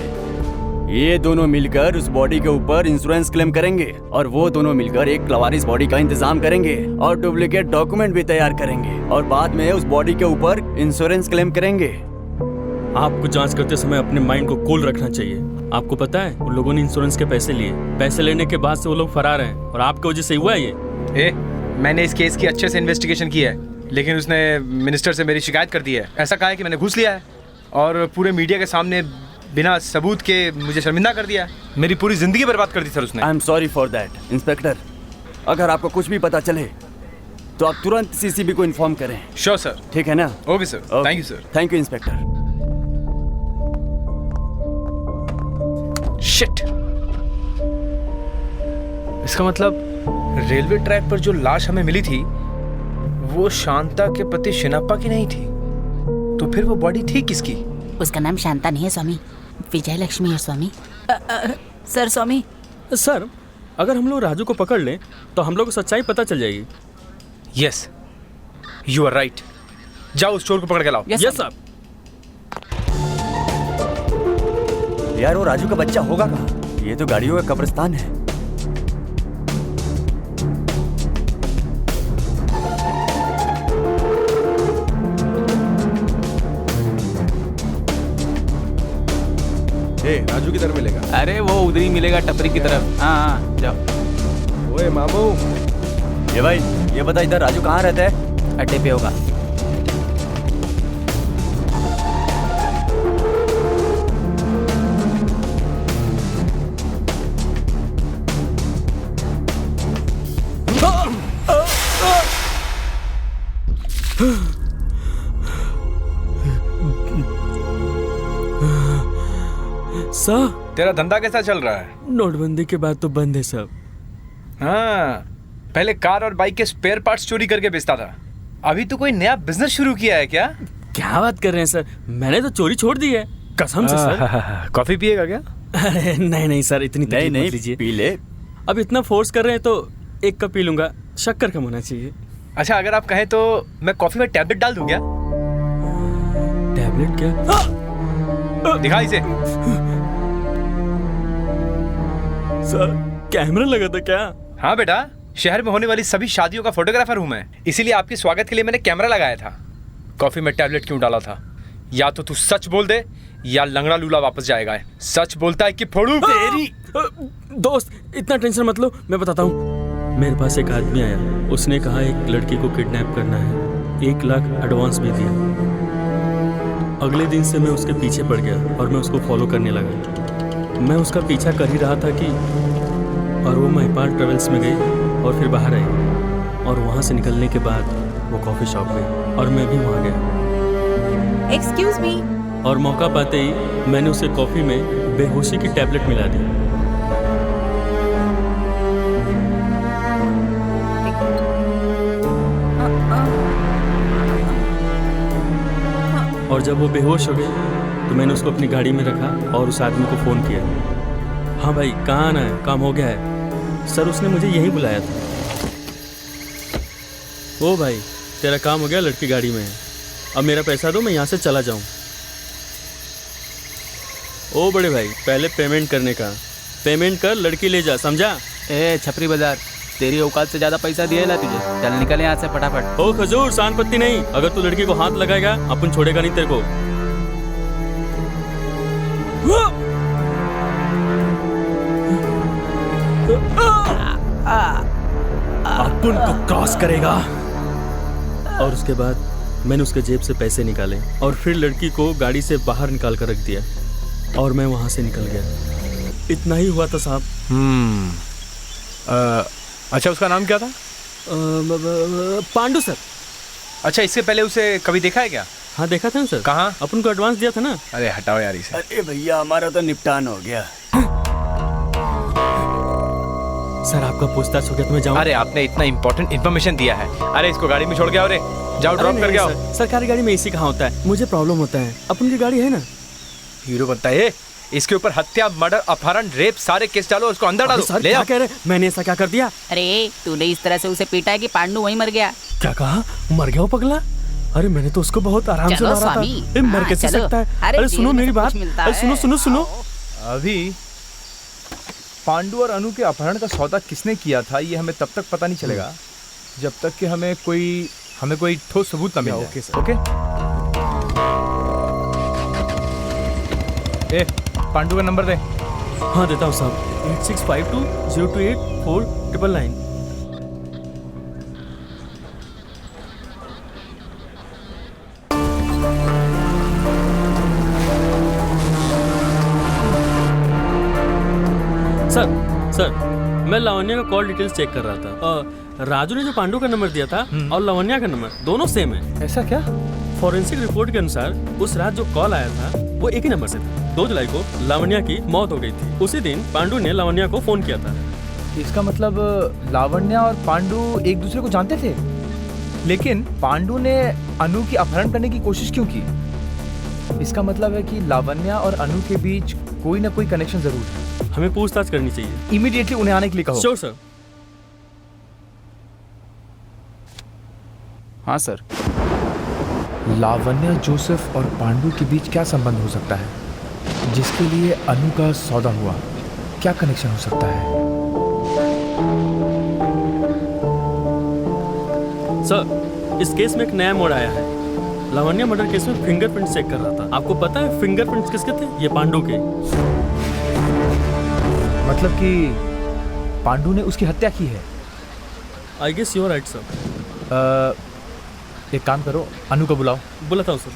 ये दोनों मिलकर उस बॉडी के ऊपर इंश्योरेंस क्लेम करेंगे और वो दोनों मिलकर एक लवारिस बॉडी का इंतजाम करेंगे और डुप्लीकेट डॉक्यूमेंट भी तैयार करेंगे और बाद में उस बॉडी के ऊपर इंश्योरेंस क्लेम करेंगे। आपको जांच करते समय अपने माइंड को कूल रखना चाहिए। आपको पता है उन लोगों ने इंश्योरेंस के पैसे लिए। पैसे लेने के बाद से वो लोग फरार हैं और आपकी वजह से हुआ है ये। मैंने इस केस की अच्छे से इन्वेस्टिगेशन की है, लेकिन उसने मिनिस्टर से मेरी शिकायत कर दी है। ऐसा कहा है कि मैंने घूस लिया है और पूरे मीडिया के सामने बिना सबूत के मुझे शर्मिंदा कर दिया। मेरी पूरी जिंदगी बर्बाद कर दी सर उसने। I am sorry for that inspector. अगर आपको कुछ भी पता चले तो आप तुरंत सीसीबी को इन्फॉर्म करें। Sure sir. ठीक है ना? Okay sir, thank you sir. Thank you inspector. Shit, इसका मतलब रेलवे ट्रैक पर जो लाश हमें मिली थी वो शांता के पति शिनाप्पा की नहीं थी। तो फिर वो बॉडी थी किसकी? उसका नाम शांता नहीं है स्वामी, विजय लक्ष्मी है स्वामी। सर स्वामी। सर, अगर हम लोग राजू को पकड़ लें तो हम लोग को सच्चाई पता चल जाएगी। Yes, you are right. जाओ उस चोर को पकड़ के लाओ। Yes sir. यार वो राजू का बच्चा होगा कहाँ? ये तो गाड़ियों का कब्रिस्तान है। राजू किधर मिलेगा? अरे वो उधर ही मिलेगा, टपरी की तरफ। हाँ जाओ। ओए मामू, ये भाई ये बता इधर राजू कहाँ रहता है? अड्डे पे होगा। सर, तेरा धंधा कैसा चल रहा है? नोटबंदी के बाद तो बंद है सब। हाँ, पहले कार और बाइक के स्पेयर पार्ट्स चोरी करके बेचता था। अभी तो कोई नया बिजनेस शुरू किया है क्या? क्या बात कर रहे हैं सर, मैंने तो चोरी छोड़ दी है, कसम से सर। कॉफी पिएगा क्या? अरे नहीं सर, इतनी तकलीफ मत लीजिए। पी ले। अब इतना फोर्स कर रहे हैं तो एक कप पी लूंगा, शक्कर कम होना चाहिए। अच्छा, अगर आप कहें तो मैं कॉफी में टैबलेट डाल दूं क्या? टैबलेट क्या? दिखा इसे। सर, कैमरा लगा था क्या? हाँ बेटा, शहर में होने वाली सभी शादियों का फोटोग्राफर हूँ मैं, इसीलिए आपके स्वागत के लिए मैंने कैमरा लगाया था। कॉफी में टैबलेट क्यों डाला था? या तो तू सच बोल दे या लंगड़ा लूला वापस जाएगा। सच बोलता है कि फोड़ू तेरी। दोस्त, इतना टेंशन मत लो, मैं बताता हूँ। मेरे पास एक आदमी आया, उसने कहा एक लड़की को किडनैप करना है, 1 लाख एडवांस भी दिया। अगले दिन से मैं उसके पीछे पड़ गया और मैं उसको फॉलो करने लगा। मैं उसका पीछा कर ही रहा था कि और वो महिपाल ट्रेवल्स में गई और फिर बाहर आई, और वहाँ से निकलने के बाद वो कॉफ़ी शॉप गई और मैं भी वहाँ गया। Excuse me. और मौका पाते ही मैंने उसे कॉफ़ी में बेहोशी की टैबलेट मिला दी। और जब वो बेहोश हो गई तो मैंने उसको अपनी गाड़ी में रखा और उस आदमी को फ़ोन किया। हाँ भाई, कहाँ आना है, काम हो गया है। सर, उसने मुझे यहीं बुलाया था। ओ भाई, तेरा काम हो गया, लड़की गाड़ी में है, अब मेरा पैसा दो, मैं यहाँ से चला जाऊँ। ओ बड़े भाई, पहले पेमेंट करने का, पेमेंट कर, लड़की ले जा, समझा? ए छपरी बाजार, तेरी औकात से ज्यादा पैसा दिया है ना तुझे, चल निकल यहाँ से फटाफट। ओ खजूर, शान पत्ती नहीं, अगर तू लड़की को हाथ लगाएगा अपन छोड़ेगा नहीं तेरे को। अपन को क्रॉस करेगा। और उसके बाद मैंने उसके जेब से पैसे निकाले और फिर लड़की को गाड़ी से बाहर निकाल कर रख दिया और मैं वहां से निकल गया। इतना ही हुआ था साहब। अच्छा, उसका नाम क्या था? पांडू सर। अच्छा, इससे पहले उसे कभी देखा है क्या? हाँ देखा था ना सर। कहाँ? अपन को एडवांस दिया था ना। अरे हटाओ यार इसे। अरे भैया, हमारा तो निपटान हो गया। सर, आपका पूछताछ हो गया तो मैं जाऊँ? अरे आपने इतना इंपॉर्टेंट इन्फॉर्मेशन दिया है। अरे इसको गाड़ी में छोड़ के आओ रे, जाओ ड्रॉप करके आओ। सरकारी गाड़ी में एसी कहाँ होता है, मुझे प्रॉब्लम होता है। अपन की गाड़ी है ना। हीरो बनता है। इसके ऊपर हत्या, मर्डर, अपहरण, रेप सारे केस डालो, उसको अंदर डालो। सर, क्या कह रहे? मैंने ऐसा क्या कर दिया? अरे तूने इस तरह से उसे पीटा है कि पांडू वहीं मर गया। क्या कहा? मर गया वो पगला? अरे मैंने तो उसको बहुत आराम से मारा था। ये मर कैसे सकता है? अरे सुनो मेरी बात, अरे सुनो सुनो सुनो। अभी पांडु और अनु के अपहरण का सौदा किसने किया था ये हमें तब तक पता नहीं चलेगा जब तक कि हमें कोई ठोस सबूत न मिल जाए। ओके? ए, पांडु का नंबर दे। हाँ देता हूँ साहब, 8652028499। सर, मैं लावण्या का कॉल डिटेल्स चेक कर रहा था। राजू ने जो पांडु का नंबर दिया था और लावण्या का नंबर दोनों सेम है। ऐसा क्या? फॉरेंसिक रिपोर्ट के अनुसार उस रात जो कॉल आया था वो एक ही नंबर से था। 2 जुलाई को लावण्या की मौत हो गई थी। उसी दिन पांडु ने लावण्या को फोन किया था। इसका मतलब लावण्या और पांडु एक दूसरे को जानते थे, लेकिन पांडु ने अनु की अपहरण करने की कोशिश क्यों की? इसका मतलब है कि लावण्या और अनु के बीच कोई ना कोई कनेक्शन जरूर है। हमें पूछताछ करनी चाहिए। इमीडिएटली उन्हें आने के लिए कहो। Sure sir. हाँ सर। लावण्या, जोसेफ और पांडु के बीच क्या संबंध हो सकता है जिसके लिए अनु का सौदा हुआ? क्या कनेक्शन हो सकता है? सर, इस केस में एक नया मोड़ आया है। लावण्या मर्डर केस में फिंगरप्रिंट चेक कर रहा था। आपको पता है फिंगरप्रिंट्स किसके थे? ये पांडु के। मतलब कि पांडु ने उसकी हत्या की है? I guess you are right sir. एक काम करो, अनु को बुलाओ। बुलाता हूँ सर।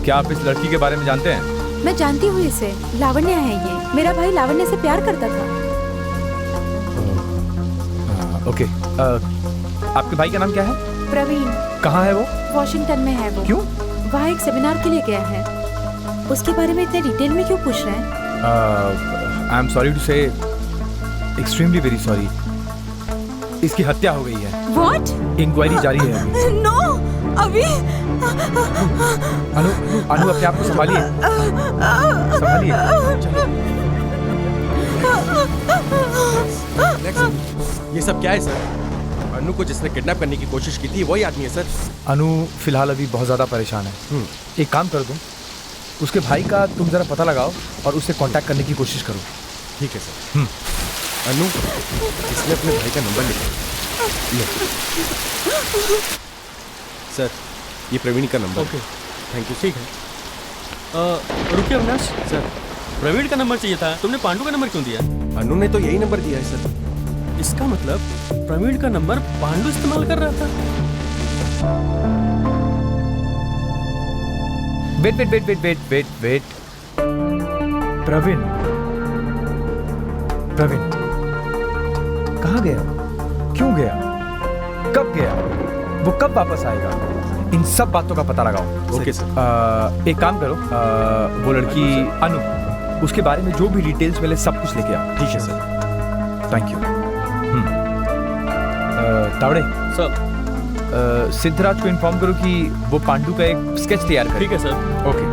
क्या आप इस लड़की के बारे में जानते हैं? मैं जानती हूँ इसे। लावण्या है ये। मेरा भाई लावण्या से प्यार करता था। ओके। आपके भाई का नाम क्या है? प्रवीण। कहाँ है वो? वॉशिंगटन में है वो। क्यों? वहाँ एक सेमिनार के लिए गया है। उसके बारे में इतने डिटेल में क्यों पूछ रहे हैं? आई एम सॉरी टू से, एक्सट्रीमली वेरी सॉरी। इसकी हत्या हो गई है। What? इंक्वायरी जारी है अभी। No, अभी। अनु अपने आप को संभालिए। ये सब क्या है सर? अनु को जिसने किडनैप करने की कोशिश की थी वही आदमी है सर। अनु फिलहाल अभी बहुत ज्यादा परेशान है। एक काम कर दूं, उसके भाई का तुम जरा पता लगाओ और उससे कांटेक्ट करने की कोशिश करो। ठीक है सर। अनु, इसने अपने भाई का नंबर लिखा। सर, ये प्रवीण का नंबर। Okay, thank you. ठीक है। रुकिए अविनाश सर, प्रवीण का नंबर चाहिए था, तुमने पांडु का नंबर क्यों दिया? अनु ने तो यही नंबर दिया है सर। इसका मतलब प्रवीण का नंबर पांडु इस्तेमाल कर रहा था। वेट। प्रवीण कहाँ गया? क्यों गया? कब गया? वो कब वापस आएगा? इन सब बातों का पता लगाओ। Okay sir. एक काम करो, वो लड़की अनु, उसके बारे में जो भी डिटेल्स मिले सब कुछ लेके आओ। ठीक है sir. Thank you. Tawde sir, Siddharaj को इन्फॉर्म करो कि वो पांडु का एक स्केच तैयार करे। ठीक है सर। ओके।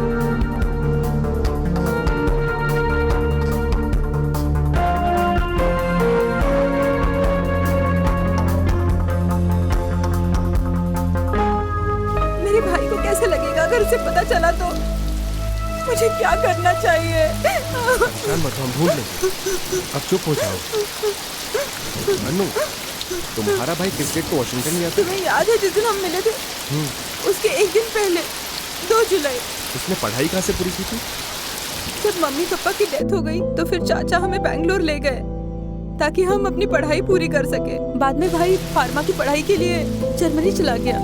से पता चला तो मुझे क्या करना चाहिए? मत, हम ढूंढ लेंगे। अब चुप हो जाओ। अनु, तुम्हारा भाई किस डेट को वॉशिंगटन गया था? तुम्हें याद है जिस दिन हम मिले थे? उसके एक दिन पहले, 2 जुलाई। उसने पढ़ाई कहाँ से पूरी की थी? जब मम्मी पापा की डेथ हो गई तो फिर चाचा हमें बैंगलोर ले गए ताकि हम अपनी पढ़ाई पूरी कर सके। बाद में भाई फार्मा की पढ़ाई के लिए जर्मनी चला गया।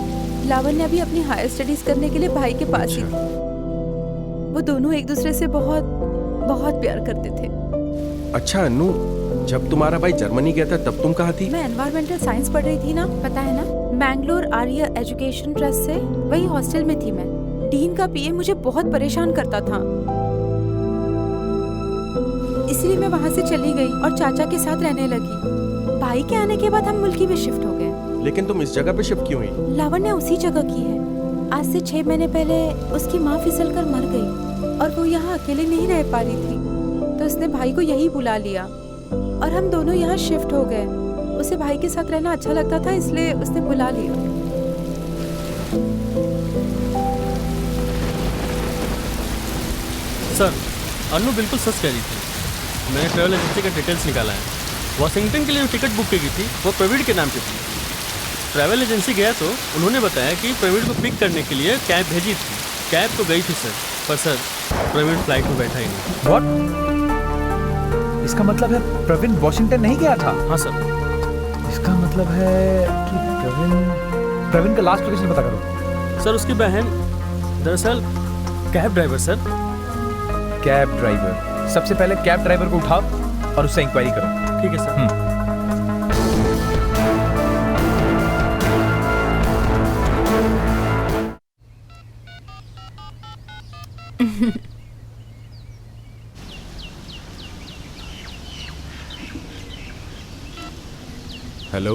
लावण्या भी अपनी हायर स्टडीज करने के लिए भाई के पास ही थी। वो दोनों एक दूसरे से बहुत बहुत प्यार करते थे। अच्छा अनु, जब तुम्हारा भाई जर्मनी गया था तब तुम कहाँ थी? मैं एनवायरमेंटल साइंस पढ़ रही थी ना, पता है ना, मैंगलोर आर्य एजुकेशन ट्रस्ट से। वही हॉस्टल में थी मैं। डीन का पीए मुझे बहुत परेशान करता था, इसलिए मैं वहाँ से चली गई और चाचा के साथ रहने लगी। भाई के आने के बाद हम मुल्की में शिफ्ट हो गए। लेकिन तुम इस जगह पे शिफ्ट क्यों हुई? लावण्या उसी जगह की है। आज से 6 महीने पहले उसकी माँ फिसलकर मर गई और वो यहाँ अकेले नहीं रह पा रही थी, तो उसने भाई को यही बुला लिया और हम दोनों यहाँ शिफ्ट हो गए। उसे भाई के साथ रहना अच्छा लगता था, इसलिए उसने बुला लिया। सर, अनु बिल्कुल सच कह रही थी। मैंने ट्रैवल एजेंसी का डिटेल्स निकाला है। वॉशिंगटन के लिए जो टिकट बुक की थी वो प्रवीण के नाम पे थी। ट्रैवल एजेंसी गया तो उन्होंने बताया कि प्रवीण को पिक करने के लिए कैब भेजी थी। कैब तो गई थी सर, पर सर प्रवीण फ्लाइट में बैठा ही नहीं। व्हाट? इसका मतलब है प्रवीण वॉशिंगटन नहीं गया था? हाँ सर। इसका मतलब है कि प्रवीण का लास्ट लोकेशन पता करो। सर उसकी बहन दरअसल cab driver. Sir cab driver, सबसे पहले कैब ड्राइवर को उठाओ और उससे इंक्वायरी करो। ठीक है सर। हेलो।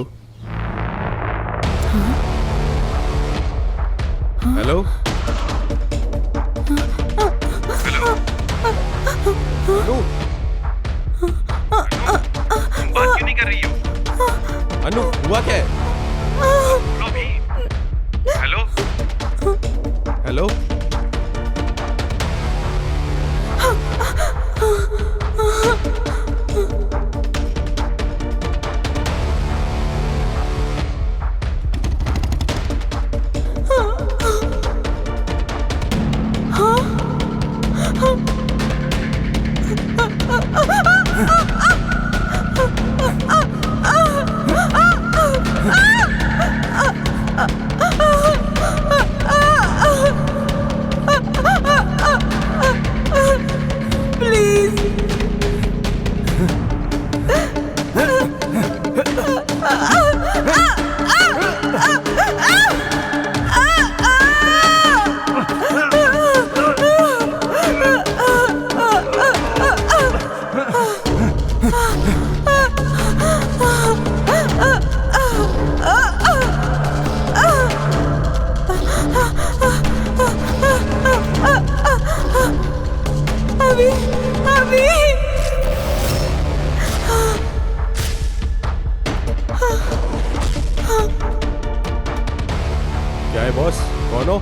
हेलो अनु, बात क्यों नहीं कर रही हो? अनु हुआ क्या है? बोलो भी। हेलो हेलो क्या है बॉस? कौन हो?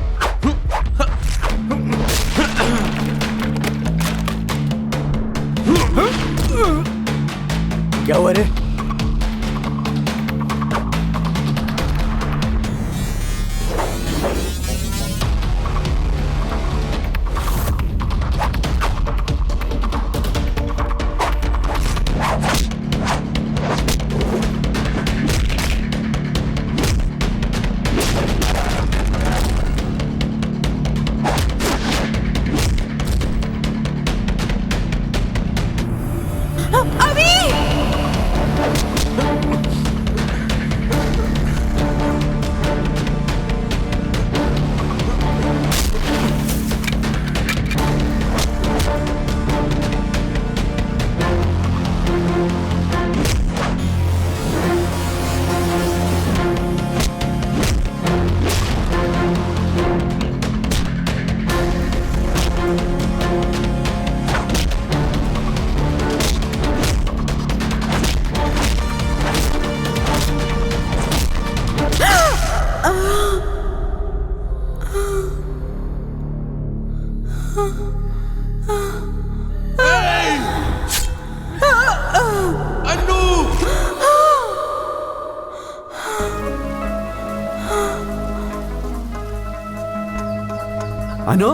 क्या हुआ रे? अनु?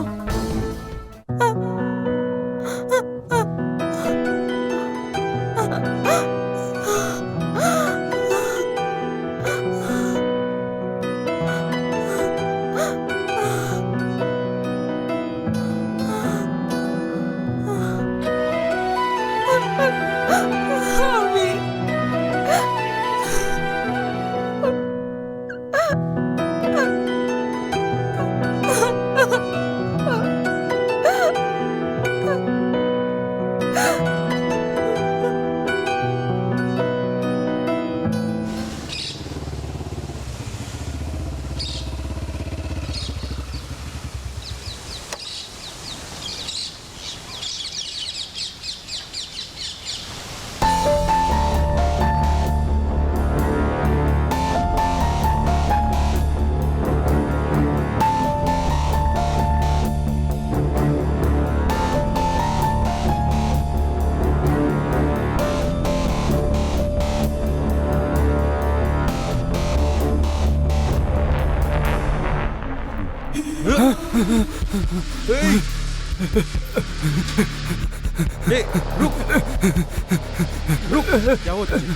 रुक क्या होता है?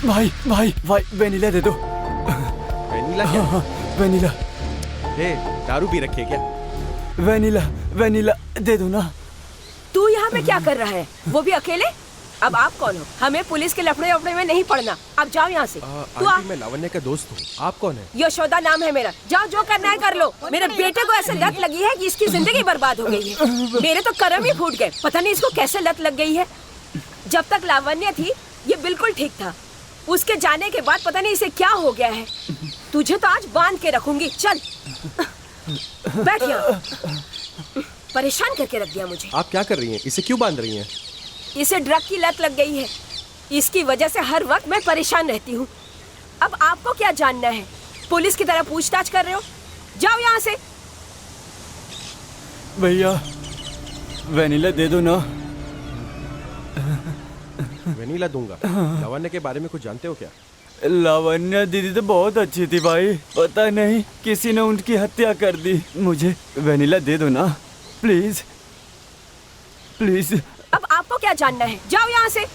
भाई भाई भाई वेनिला दे दो। वेनिला क्या? हाँ, वेनिला। दारू पी रखी है क्या? वेनिला वेनिला दे दो ना। तू यहाँ पे क्या कर रहा है? वो भी अकेले? अब आप कौन हो? हमें पुलिस के लफड़े वफड़े में नहीं पड़ना। अब जाओ यहाँ से। तू आ। मैं लावण्य का दोस्त हूँ। आप कौन है? यशोदा नाम है मेरा। जाओ जो करना है कर लो। मेरे बेटे को ऐसे लत लगी है कि इसकी जिंदगी बर्बाद हो गई है। मेरे तो कर्म ही फूट गए। पता नहीं इसको कैसे लत लग गई है। जब तक लावण्य थी ये बिल्कुल ठीक था। उसके जाने के बाद पता नहीं इसे क्या हो गया है। तुझे तो आज बांध के रखूंगी। चल बैठ यहाँ। परेशान करके रख दिया मुझे। आप क्या कर रही हैं? इसे क्यों बांध रही हैं? इसे ड्रग की लत लग गई है। इसकी वजह से हर वक्त मैं परेशान रहती हूँ। अब आपको क्या जानना है? पुलिस की तरह पूछताछ कर रहे हो? जाओ यहाँ से। भैया वेनिला दे दो ना। वेनिला दूंगा। लावण्य के बारे में कुछ जानते हो क्या? लावण्य दीदी तो बहुत अच्छी थी भाई, पता नहीं किसी ने उनकी हत्या कर दी। मुझे वेनिला दे दो ना प्लीज प्लीज। अब आपको क्या जानना है? जाओ यहाँ से।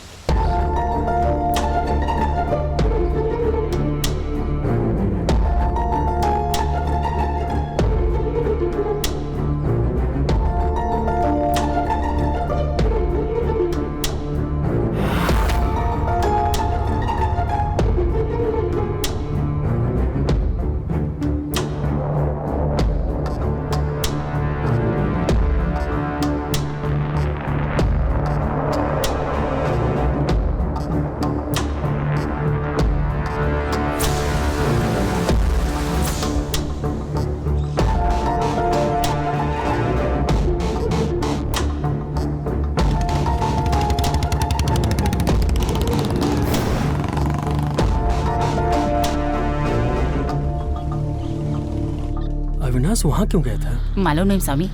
अविनाश वहाँ क्यों गया था? मालूम नहीं स्वामी।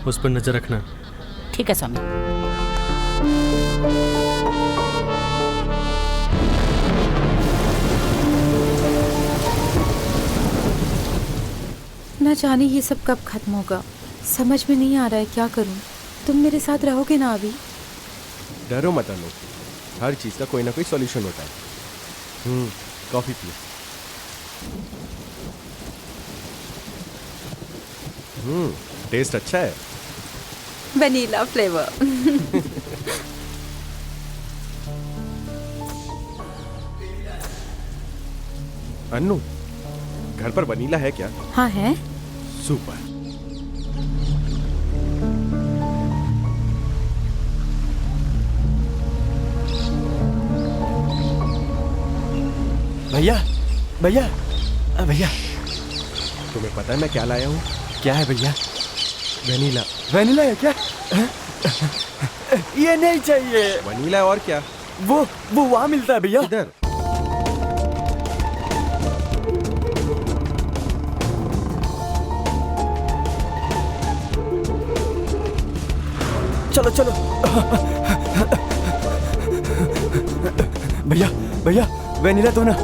उस पर नजर रखना। ठीक है स्वामी। न जाने ये सब कब खत्म होगा। समझ में नहीं आ रहा है क्या करूं। तुम मेरे साथ रहोगे ना अभी? डरो मत अनु, हर चीज का कोई ना कोई सॉल्यूशन होता है। कॉफी पियो। टेस्ट अच्छा है। Vanilla flavour. अन्नू, घर पर वनीला है क्या? हाँ है। सुपर। भैया भैया भैया, तुम्हें पता है मैं क्या लाया हूँ? क्या है भैया? वनीला। वनीला है क्या? ये नहीं चाहिए। वनीला है और क्या? वो वहाँ मिलता है भैया। इधर। चलो चलो। भैया भैया वनीला दो ना।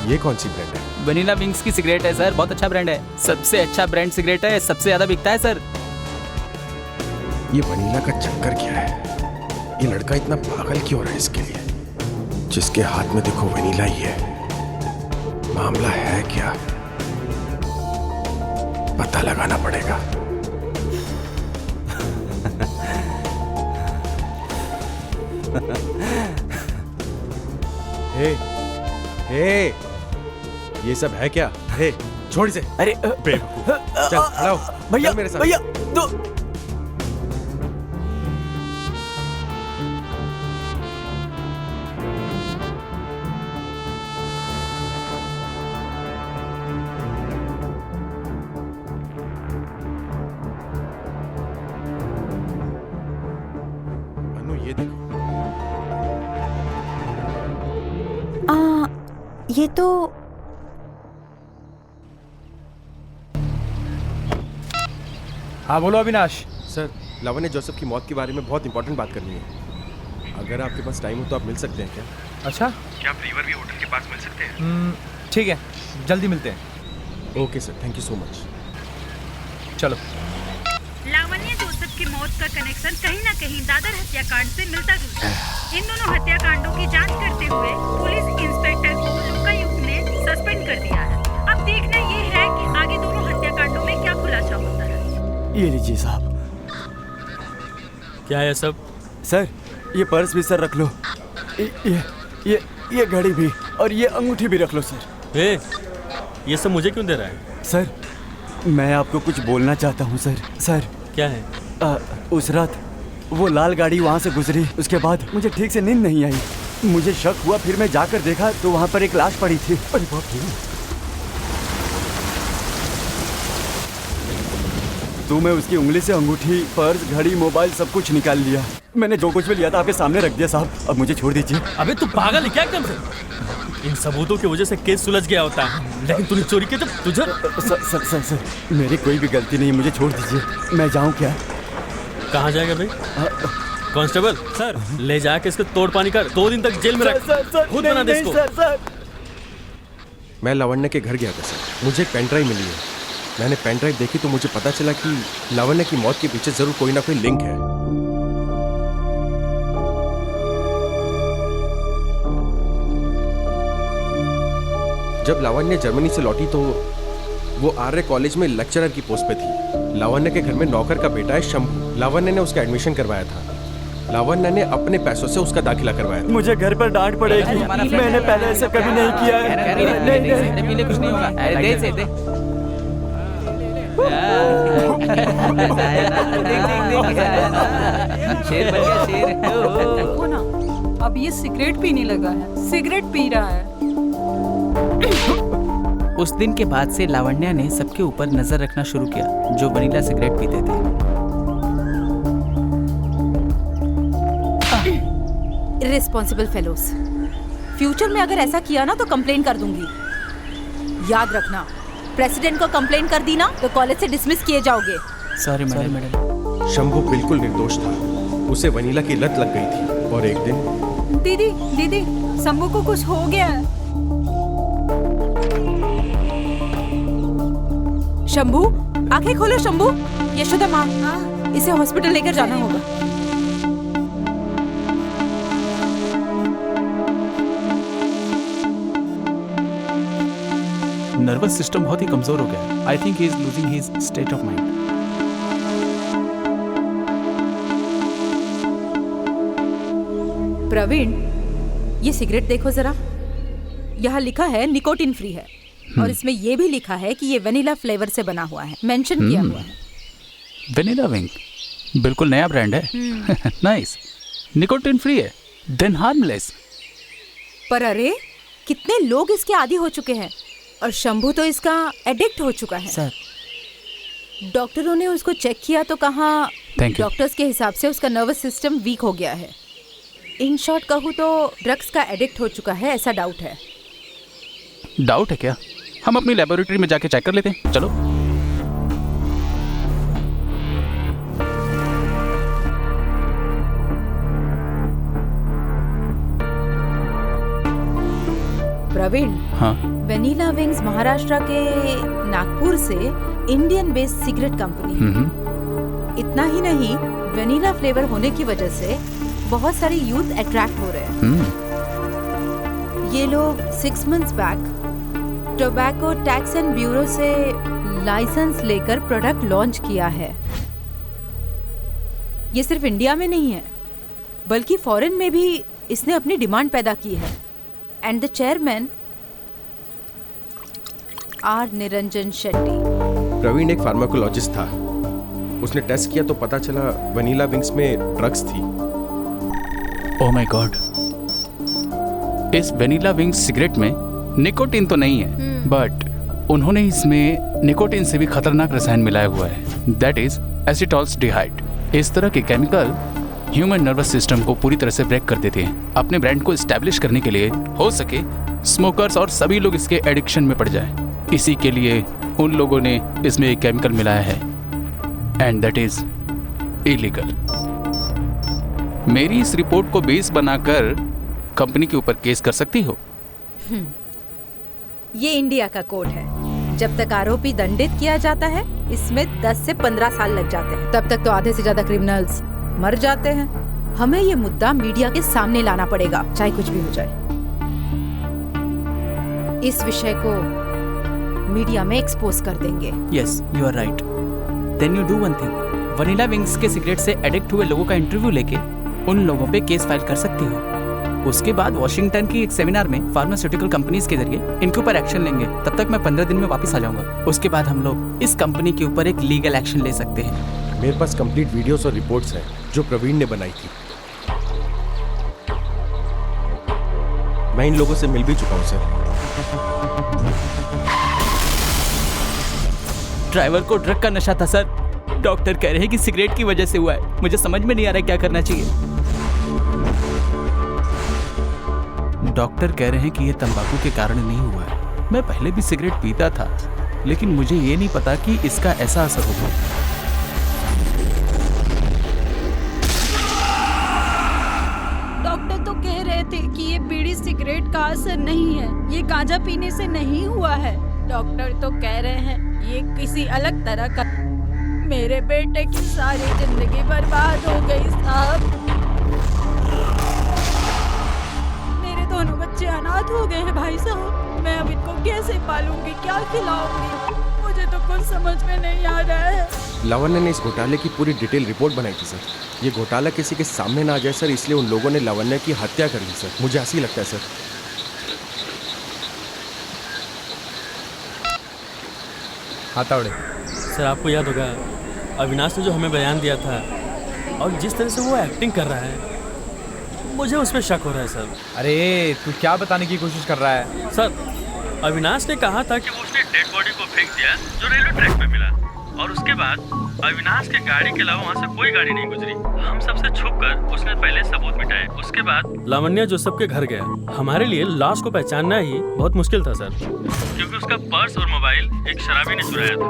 ये कौन सी ब्रांड है? वनीला विंग्स की सिगरेट है सर, बहुत अच्छा ब्रांड है। सबसे अच्छा ब्रांड सिगरेट है, सबसे ज्यादा बिकता है सर। ये वनीला का चक्कर क्या है? ये लड़का इतना पागल क्यों हो रहा है इसके लिए? जिसके हाथ में देखो वनीला ही है। मामला है क्या? पता लगाना पड़ेगा। हे, ये सब है क्या? हे, छोड़ इसे। अरे बेवकूफ। चल खड़ा हो। भैया चल मेरे साथ। भैया दो। अनु ये देखो। ये तो हाँ बोलो अविनाश। सर, लावण्य जोसेफ की मौत के बारे में बहुत इंपॉर्टेंट बात करनी है। अगर आपके पास टाइम हो तो आप मिल सकते हैं क्या? अच्छा, क्या आप रिवर व्यू होटल के पास मिल सकते हैं? ठीक है, जल्दी मिलते हैं। Okay sir, thank you so much. चलो। लावण्य जोसेफ की मौत का कनेक्शन कहीं न कहीं दादर हत्याकांड से मिलता जुलता है। इन दोनों हत्याकांडों की जांच करते हुए पुलिस इंस्पेक्टर को लोकायुक्त ने सस्पेंड कर दिया है। अब देखना ये है कि आगे दोनों हत्याकांडों में क्या खुलासा होता है। ये लीजिए साहब। क्या है सब? सर ये पर्स भी सर रख लो। ये घड़ी भी और ये अंगूठी भी रख लो सर। ये सब मुझे क्यों दे रहा है? सर मैं आपको कुछ बोलना चाहता हूँ सर। सर क्या है? उस रात वो लाल गाड़ी वहाँ से गुजरी, उसके बाद मुझे ठीक से नींद नहीं आई। मुझे शक हुआ, फिर मैं जाकर देखा तो वहाँ पर एक लाश पड़ी थी। अरे बाप रे। तो मैं उसकी उंगली से अंगूठी, पर्स, घड़ी, मोबाइल सब कुछ निकाल लिया। मैंने जो कुछ भी लिया था आपके सामने रख दिया साहब। अब मुझे छोड़ दीजिए। अबे तू पागल है क्या एकदम से? इन सबूतों की वजह से केस सुलझ गया होता है, लेकिन तूने चोरी की तो तुझे। सर मेरी कोई भी गलती नहीं, मुझे छोड़ दीजिए। मैं जाऊँ क्या? कहाँ जाएगा भाई? कांस्टेबल सर, ले जाके इसको तोड़ पानी कर, 2 दिन तक जेल में रख। खुद बना दे इसको। मैं लावण्य के घर गया था सर। मुझे एक पेन ड्राइव मिली है। मैंने पेन ड्राइव देखी तो मुझे पता चला कि लावण्य की मौत के पीछे जरूर कोई ना कोई लिंक है। जब लावण्य जर्मनी से लौटी तो वो आर्य कॉलेज में लेक्चरर की पोस्ट पे थी। लावण्य के घर में नौकर का बेटा है शंभू। लावण्य ने उसका एडमिशन करवाया था। लावण्य ने अपने पैसों से उसका दाखिला करवाया था। मुझे घर पर डांट पड़ेगी, मैंने पहले ऐसा कभी नहीं किया है। पीले कुछ नहीं होगा। अरे दे से दे। शेर बन गया शेर। देखो ना, अब ये सिगरेट पीने लगा है, सिगरेट पी रहा है। उस दिन के बाद से लावण्या ने सबके ऊपर नजर रखना शुरू किया जो वनीला सिगरेट पीते थे। Irresponsible fellows. फ्यूचर में अगर ऐसा किया ना तो कंप्लेन कर दूंगी। याद रखना, प्रेसिडेंट को कंप्लेन कर दी ना तो कॉलेज से डिसमिस किए जाओगे। Sorry madam. शंभू बिल्कुल निर्दोष था। उसे वनीला की लत लग गई थी और एक दिन। दीदी शंभू को कुछ हो गया है। शंभू, आंखें खोलो शंभू। यशोदा माँ, इसे हॉस्पिटल लेकर जाना होगा। नर्वस सिस्टम बहुत ही कमजोर हो गया। I think he is losing his state of mind. Praveen, ये सिगरेट देखो जरा। यहाँ लिखा है निकोटिन फ्री है और इसमें ये भी लिखा है कि ये वेनिला फ्लेवर से बना हुआ है, मेंशन किया हुआ है। वेनिला विंग बिल्कुल नया ब्रांड है। नाइस। निकोटिन फ्री है, देन हार्मलेस। पर अरे, कितने लोग इसके आदी हो चुके हैं और शंभू तो इसका एडिक्ट हो चुका है। सर, डॉक्टरों ने उसको चेक किया तो कहा Thank you. डॉक्टर्स के हिसाब से उसका नर्वस सिस्टम वीक हो गया है। इन शॉर्ट कहूँ तो ड्रग्स का एडिक्ट हो चुका है, ऐसा डाउट है। डाउट है क्या? हम अपनी लेबोरेटरी में जाके चेक कर लेते हैं। चलो। प्रवीण, हाँ, वेनिला विंग्स महाराष्ट्र के नागपुर से इंडियन बेस्ड सिगरेट कंपनी। इतना ही नहीं, वेनिला फ्लेवर होने की वजह से बहुत सारे यूथ अट्रैक्ट हो रहे हैं। ये लोग 6 months back tobacco tax and bureau से लाइसेंस लेकर प्रोडक्ट लॉन्च किया है। ये सिर्फ इंडिया में नहीं है बल्कि फॉरेन में भी इसने अपनी डिमांड पैदा की है। And the chairman R Niranjan Shetty. Praveen एक फार्माकोलॉजिस्ट था। उसने टेस्ट किया तो पता चला वनीला विंग्स में ड्रग्स थी। ओह माय गॉड। इस वेनिला विंग्स सिगरेट में निकोटिन तो नहीं है, बट उन्होंने इसमें निकोटिन से भी खतरनाक रसायन मिलाया हुआ है, दैट इज एसिटॉल्डिहाइड। इस तरह के केमिकल ह्यूमन नर्वस सिस्टम को पूरी तरह से ब्रेक कर देते हैं। अपने ब्रांड को एस्टैब्लिश करने के लिए हो सके स्मोकर्स और सभी लोग इसके एडिक्शन में पड़ जाएं। इसी के लिए उन लोगों ने इसमें एक केमिकल मिलाया है एंड दैट इज इलीगल। मेरी इस रिपोर्ट को बेस बनाकर कंपनी के ऊपर केस कर सकती हो। ये इंडिया का कोड है। जब तक आरोपी दंडित किया जाता है इसमें 10 से 15 साल लग जाते हैं। तब तक तो आधे से ज्यादा क्रिमिनल्स मर जाते हैं। हमें ये मुद्दा मीडिया के सामने लाना पड़ेगा, चाहे कुछ भी हो जाए। इस विषय को मीडिया में एक्सपोज कर देंगे। Yes, you are right. Then you do one thing, Vanilla Wings के सिगरेट से एडिक्ट हुए लोगों का इंटरव्यू लेके उन लोगों पे केस फाइल कर सकती हो। उसके बाद वॉशिंगटन की एक सेमिनार में फार्मास्यूटिकल कंपनीज के जरिए इनके ऊपर एक्शन लेंगे। तब तक मैं 15 दिन में वापस आ जाऊंगा। उसके बाद हम लोग इस कंपनी के ऊपर एक लीगल एक्शन ले सकते हैं। मेरे पास कंप्लीट वीडियोस और रिपोर्ट्स हैं जो प्रवीण ने बनाई थी। मैं इन लोगों से मिल भी चुका हूं सर। ड्राइवर को ड्रग का नशा था सर। डॉक्टर कह रहे हैं कि सिगरेट की वजह से हुआ है। मुझे समझ में नहीं आ रहा है क्या करना चाहिए। डॉक्टर कह रहे हैं कि यह तंबाकू के कारण नहीं हुआ है। मैं पहले भी सिगरेट पीता था, लेकिन मुझे ये नहीं पता कि इसका ऐसा असर होगा। डॉक्टर तो कह रहे थे कि ये बीड़ी सिगरेट का असर नहीं है, ये गांजा पीने से नहीं हुआ है। डॉक्टर तो कह रहे हैं ये किसी अलग तरह का। मेरे बेटे की सारी जिंदगी बर्बाद हो गई साहब। मेरे दोनों बच्चे अनाथ हो गए हैं भाई साहब। मैं अब इनको कैसे पालूंगी, क्या खिलाऊंगी, मुझे तो कुछ समझ में नहीं आ रहा है। लावण्य ने इस घोटाले की पूरी डिटेल रिपोर्ट बनाई थी सर। ये घोटाला किसी के सामने ना आ जाए सर, इसलिए उन लोगों ने लावण्य की हत्या कर दी सर। मुझे ऐसा ही लगता है सर। हाँ तावड़े सर, आपको याद होगा अविनाश ने जो हमें बयान दिया था और जिस तरह से वो एक्टिंग कर रहा है, मुझे उस पर शक हो रहा है सर। अरे तू क्या बताने की कोशिश कर रहा है? सर, अविनाश ने कहा था कि वो उसने डेड बॉडी को फेंक दिया जो रेलवे ट्रैक पे मिला, और उसके बाद अविनाश के गाड़ी के अलावा वहाँ से कोई गाड़ी नहीं गुजरी। हम सबसे छुपकर उसने पहले सबूत मिटाए। उसके बाद लावण्य जोसेफ के घर गया। हमारे लिए लाश को पहचानना ही बहुत मुश्किल था सर, क्योंकि उसका पर्स और मोबाइल एक शराबी ने चुराया था।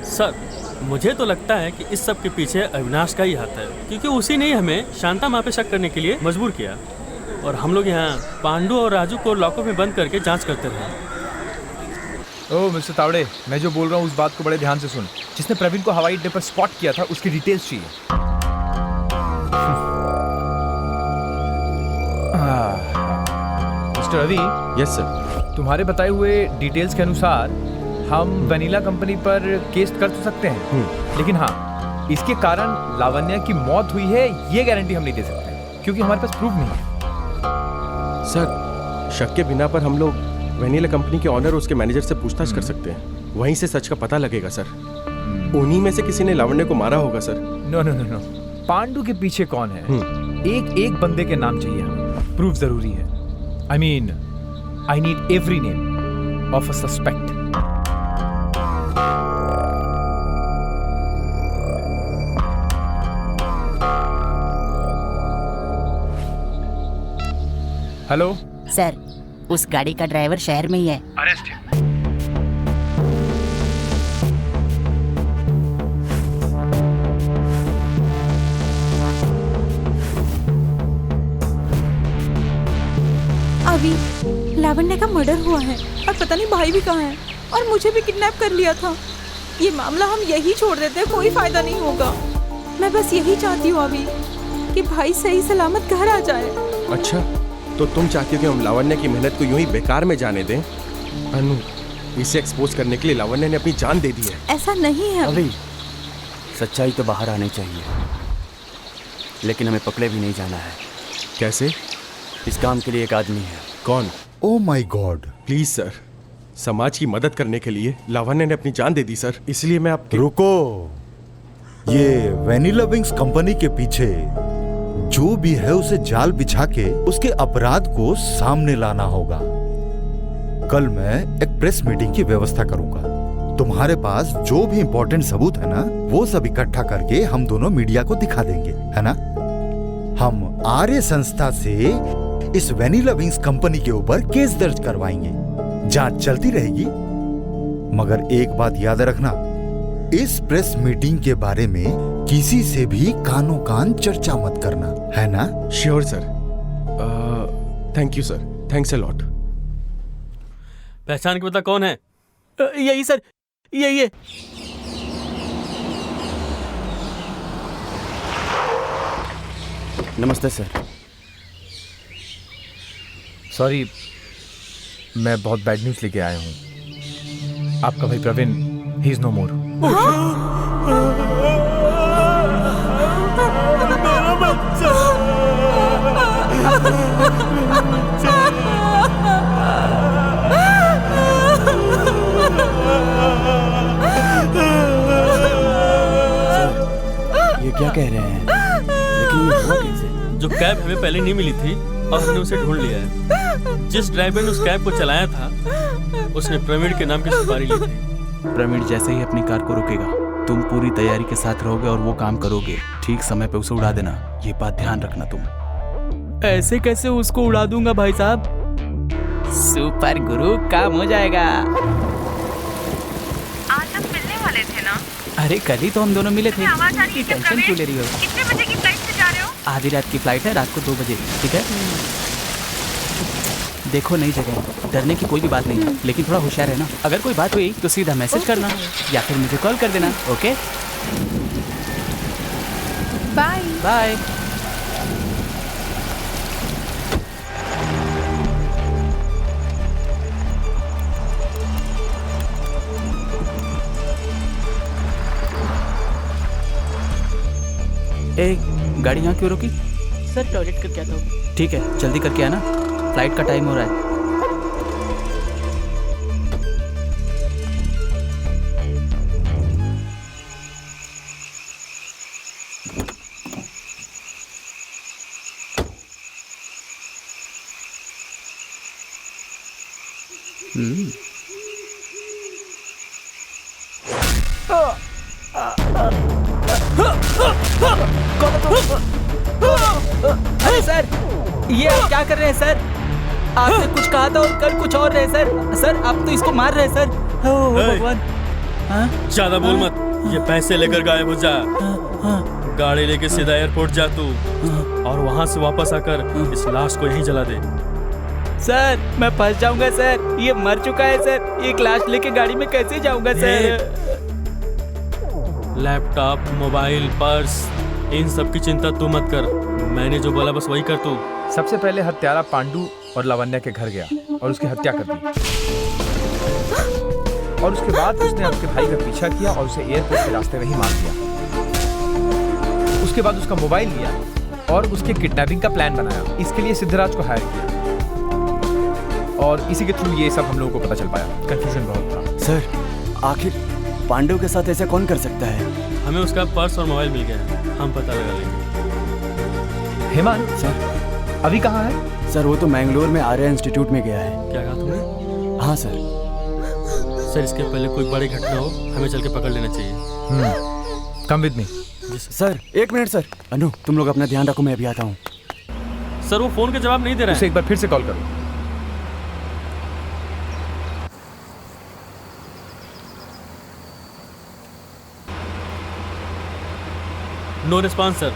सर, मुझे तो लगता है कि इस सब के पीछे अविनाश का ही हाथ है, क्योंकि उसी ने ही हमें शांता माँ पे शक करने के लिए मजबूर किया और हम लोग यहाँ पांडु और राजू को लॉकअप में बंद करके जांच करते रहे। ओह मिस्टर तावड़े, मैं जो बोल रहा हूँ उस बात को बड़े ध्यान से सुन। जिसने प्रवीण को हवाई अड्डे पर स्पॉट किया था उसकी डिटेल्स चाहिए। मिस्टर रवि। Yes sir. तुम्हारे बताए हुए डिटेल्स के अनुसार हम वेनिला कंपनी पर केस कर तो सकते हैं, लेकिन हाँ, इसके कारण लावण्य की मौत हुई है ये गारंटी हम नहीं दे सकते, क्योंकि हमारे पास प्रूफ नहीं है। सर, शक के बिना पर हम लोग वेनिला कंपनी के ऑनर और उसके मैनेजर से पूछताछ कर सकते हैं। वहीं से सच का पता लगेगा सर। उन्हीं में से किसी ने लावण्य को मारा होगा sir. No no no no, Pandu के पीछे कौन है? एक एक बंदे के नाम चाहिए हमें। प्रूफ जरूरी है। I mean, I need every name of a suspect. Hello sir, उस गाड़ी का ड्राइवर शहर में ही है। अरेस्ट। अभी लावण्य का मर्डर हुआ है और पता नहीं भाई भी कहाँ है, और मुझे भी किडनैप कर लिया था। ये मामला हम यही छोड़ देते, कोई फायदा नहीं होगा। मैं बस यही चाहती हूँ अभी कि भाई सही सलामत घर आ जाए। अच्छा, तो तुम चाहती हो कि हम लावण्य की मेहनत को यूं ही बेकार में जाने दें? अनु, इसे एक्सपोज करने के लिए लावण्य ने अपनी जान दे दी है। ऐसा नहीं है अभी सच्चाई तो बाहर आनी चाहिए, लेकिन हमें पकड़े भी नहीं जाना है। कैसे? इस काम के लिए एक आदमी है। कौन? ओह माय गॉड। प्लीज सर, समाज की मदद करने के लिए लावण्य ने अपनी जान दे दी सर, इसलिए मैं आप रुको। ये वेनिला विंग्स कंपनी के पीछे जो भी है उसे जाल बिछा के उसके अपराध को सामने लाना होगा। कल मैं एक प्रेस मीटिंग की व्यवस्था करूंगा। तुम्हारे पास जो भी इंपॉर्टेंट सबूत है ना, वो सब इकट्ठा करके हम दोनों मीडिया को दिखा देंगे, है ना? हम आर्य संस्था से इस वेनिला विंग्स कंपनी के ऊपर केस दर्ज करवाएंगे। जांच चलती रहेगी, मगर एक बात याद रखना, इस प्रेस मीटिंग के बारे में किसी से भी कानो कान चर्चा मत करना, है ना? Sure sir. Thank you sir, thanks a lot. पहचान के बता कौन है? यही सर, यही है। नमस्ते सर। सॉरी, मैं बहुत बैड न्यूज़ लेके आया हूँ। आपका भाई प्रवीण, ही इज नो मोर। मेरा बच्चा। ये क्या कह रहे हैं? लेकिन ये हुआ कैसे? जो कैब हमें पहले नहीं मिली थी और हमने उसे ढूंढ लिया है। जिस ड्राइवर ने उस कैब को चलाया था उसने प्रवीण के नाम की सुपारी ली थी। प्रवीण जैसे ही अपनी कार को रुकेगा, तुम पूरी तैयारी के साथ रहोगे और वो काम करोगे। ठीक समय पे उसे उड़ा देना, ये बात ध्यान रखना तुम। ऐसे कैसे उसको उड़ा दूंगा भाई साहब? सुपर गुरु, काम हो जाएगा। आज हम मिलने वाले थे ना? अरे कल ही तो हम दोनों मिले थे। आवाज आ रही है क्या, टेंशन क्यों ले रही हो? कितने बजे की फ्लाइट से जा रहे हो? आधी रात की फ्लाइट है, रात को 2 बजे। ठीक है? देखो नई जगह, डरने की कोई भी बात नहीं है, लेकिन थोड़ा होशियार है ना। अगर कोई बात हुई तो सीधा मैसेज करना या फिर मुझे कॉल कर देना। Okay bye bye. गाड़ी यहाँ क्यों रोकी? सर टॉयलेट करके आता हूँ। ठीक है, जल्दी करके आना, फ्लाइट का टाइम हो रहा है। अरे सर, ये आप क्या कर रहे हैं सर? आपने कुछ कहा था और कर कुछ और रहे सर। सर आप तो इसको मार रहे हैं सर। ओ भगवान। ज्यादा बोल मत, ये पैसे लेकर गायब हो जा। गाड़ी लेके सीधा एयरपोर्ट जा तू, और वहाँ से वापस आकर इस लाश को यहीं जला दे। सर मैं फंस जाऊंगा सर, ये मर चुका है सर। एक लाश लेके गाड़ी में कैसे जाऊंगा सर? लैपटॉप, मोबाइल, पर्स, इन सब की चिंता तू मत कर। मैंने जो बोला बस वही कर तू। सबसे पहले हत्यारा पांडु और लावण्या के घर गया और उसकी हत्या कर दी, और उसके बाद उसने आपके भाई का पीछा किया और उसे एयरपोर्ट के रास्ते में ही मार दिया। उसके बाद उसका मोबाइल लिया और उसके किडनैपिंग का प्लान बनाया। इसके लिए सिद्धराज को हायर किया और इसी के थ्रू ये सब हम लोगों को पता चल पाया। कंफ्यूजन बहुत था। सर आखिर पांडु के साथ ऐसा कौन कर सकता है? हमें उसका पर्स और मोबाइल मिल गया है, हम पता लगा लेंगे। हेमंत सर अभी कहाँ है? सर वो तो मैंगलोर में आर्या इंस्टीट्यूट में गया है। क्या कहा तुमने? हाँ सर। सर इसके पहले कोई बड़ी घटना हो, हमें चल के पकड़ लेना चाहिए। Come with me. Sir 1 minute sir. Anu तुम लोग अपना ध्यान रखो, मैं अभी आता हूँ। सर वो फोन का जवाब नहीं दे रहा है। उसे एक बार फिर से कॉल करो। No response sir.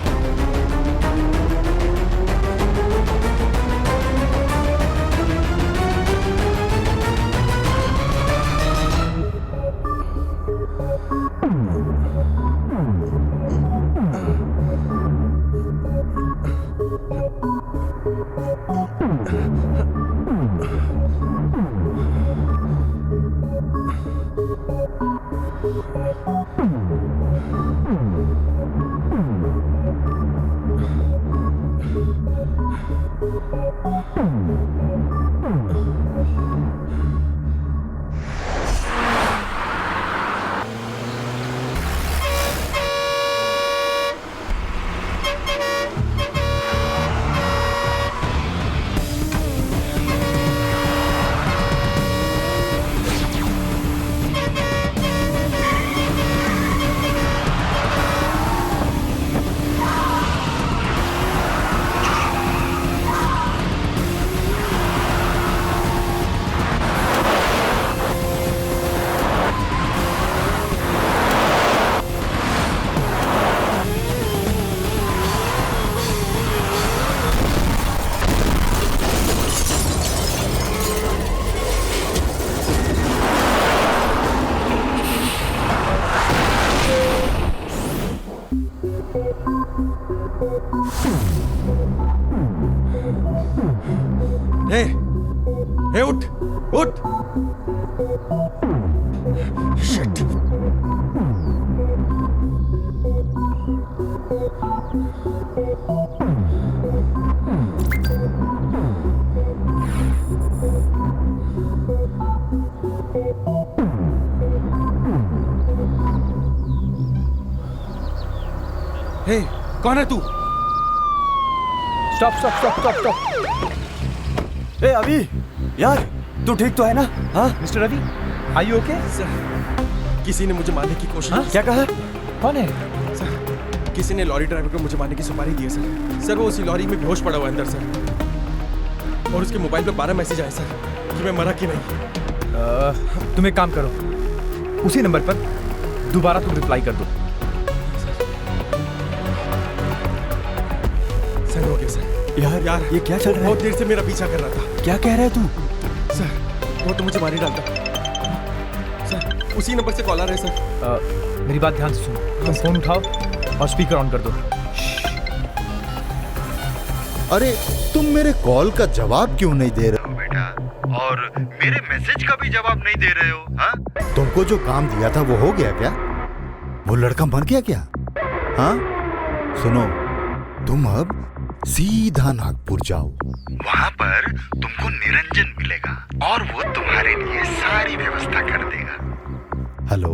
ए, उठ उठ। हे, कौन है तू? Stop stop stop stop stop. ए अभी यार, तू ठीक तो है ना? हाँ mister Ravi, are you okay? Sir, किसी ने मुझे मारने की कोशिश की। क्या कहा? कौन है? सर, किसी ने लॉरी ड्राइवर को मुझे मारने की सुपारी दी है सर। सर, वो उसी लॉरी में बेहोश पड़ा हुआ है अंदर सर, और उसके मोबाइल पे 12 मैसेज आए सर कि मैं मरा कि नहीं। तुम एक काम करो, उसी नंबर पर दोबारा तुम रिप्लाई कर दो। सर हो गया सर। यार ये क्या चल रहा है? बहुत देर से मेरा पीछा कर रहा था। क्या कह रहा है तू? सर, वो तो मुझे मार ही डालता। सर, उसी नंबर से कॉल आ रहा है सर। मेरी बात ध्यान से सुनो, तुम फोन उठाओ और स्पीकर ऑन कर दो। अरे तुम मेरे कॉल का जवाब क्यों नहीं दे रहे हो बेटा? और मेरे मैसेज का भी जवाब नहीं दे रहे हो? हाँ? तुमको जो काम दिया था वो हो गया क्या? वो लड़का मर गया क्या? हाँ? सुनो, तुम अब सीधा नागपुर जाओ। वहाँ पर तुमको निरंजन मिलेगा और वो तुम्हारे लिए सारी व्यवस्था कर देगा। हेलो?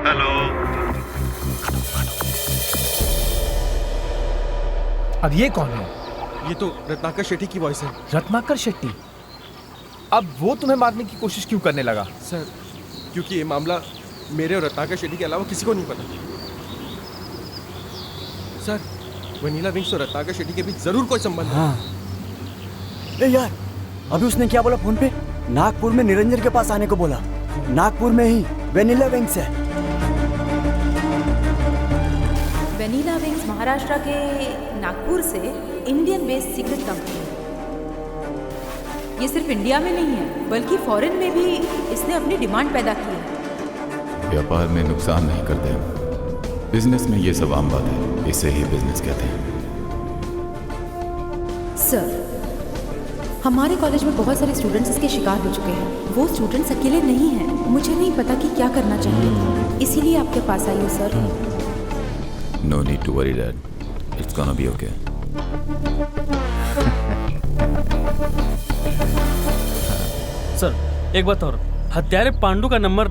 हेलो? अब ये कौन है? ये तो रत्नाकर शेट्टी की वॉइस है। रत्नाकर शेट्टी? अब वो तुम्हें मारने की कोशिश क्यों करने लगा? सर, क्योंकि ये मामला मेरे और रत्नाकर शेट्टी के अलावा किसी को नहीं पता। सर, वनीला विंग्स और रत्नाकर शेट्टी के बीच जरूर कोई संबंध है। ए यार, अभी उसने क्या बोला फोन पे? नागपुर में निरंजन के पास आने को बोला। नागपुर में ही वेनिला विंग्स है। वेनिला विंग्स महाराष्ट्र के नागपुर से इंडियन बेस्ड सीक्रेट कंपनी है। ये सिर्फ इंडिया में नहीं है, बल्कि फॉरेन में भी इसने अपनी डिमांड पैदा की है। व्यापार में नुकसान नहीं करते हम। बिजनेस में ये सब आम बात है, इसे ही बिजनेस कहते हैं। सर, हमारे कॉलेज में बहुत सारे स्टूडेंट्स इसके शिकार हो चुके हैं। वो स्टूडेंट्स अकेले नहीं हैं। मुझे नहीं पता कि क्या करना चाहिए, इसीलिए आपके पास आई हूँ sir. No need to worry dad, it's gonna be okay. Sir, एक बात और, हत्यारे पांडु का नंबर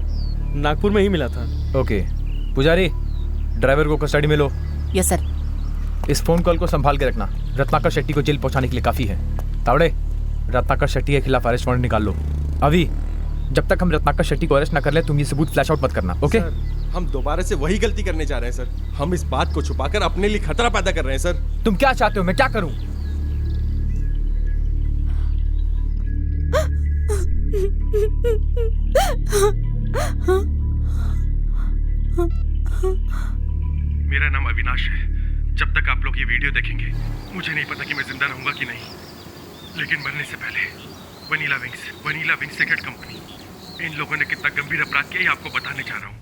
नागपुर में ही मिला था। ओके, पुजारी, ड्राइवर को कस्टडी में लो। Yes sir. इस फोन कॉल को संभाल के रखना। रत्नाकर शेट्टी को जेल पहुंचाने के लिए काफी है। तावड़े, रत्नाकर शेट्टी के खिलाफ अरेस्ट वारंट निकाल लो। अभी जब तक हम रत्नाकर शेट्टी को अरेस्ट ना कर ले, तुम ये सबूत फ्लैश आउट मत करना। ओके? हम दोबारा से वही गलती करने जा रहे हैं सर। हम इस बात को छुपाकर अपने लिए खतरा पैदा कर रहे हैं सर। तुम क्या चाहते हो? मैं क्या करूं? मेरा नाम अविनाश है। जब तक आप लोग ये वीडियो देखेंगे, मुझे नहीं पता कि मैं जिंदा रहूंगा कि नहीं, लेकिन मरने से पहले वनीला विंग्स सिगरेट कंपनी, इन लोगों ने कितना गंभीर अपराध किया ये आपको बताने जा रहा हूँ।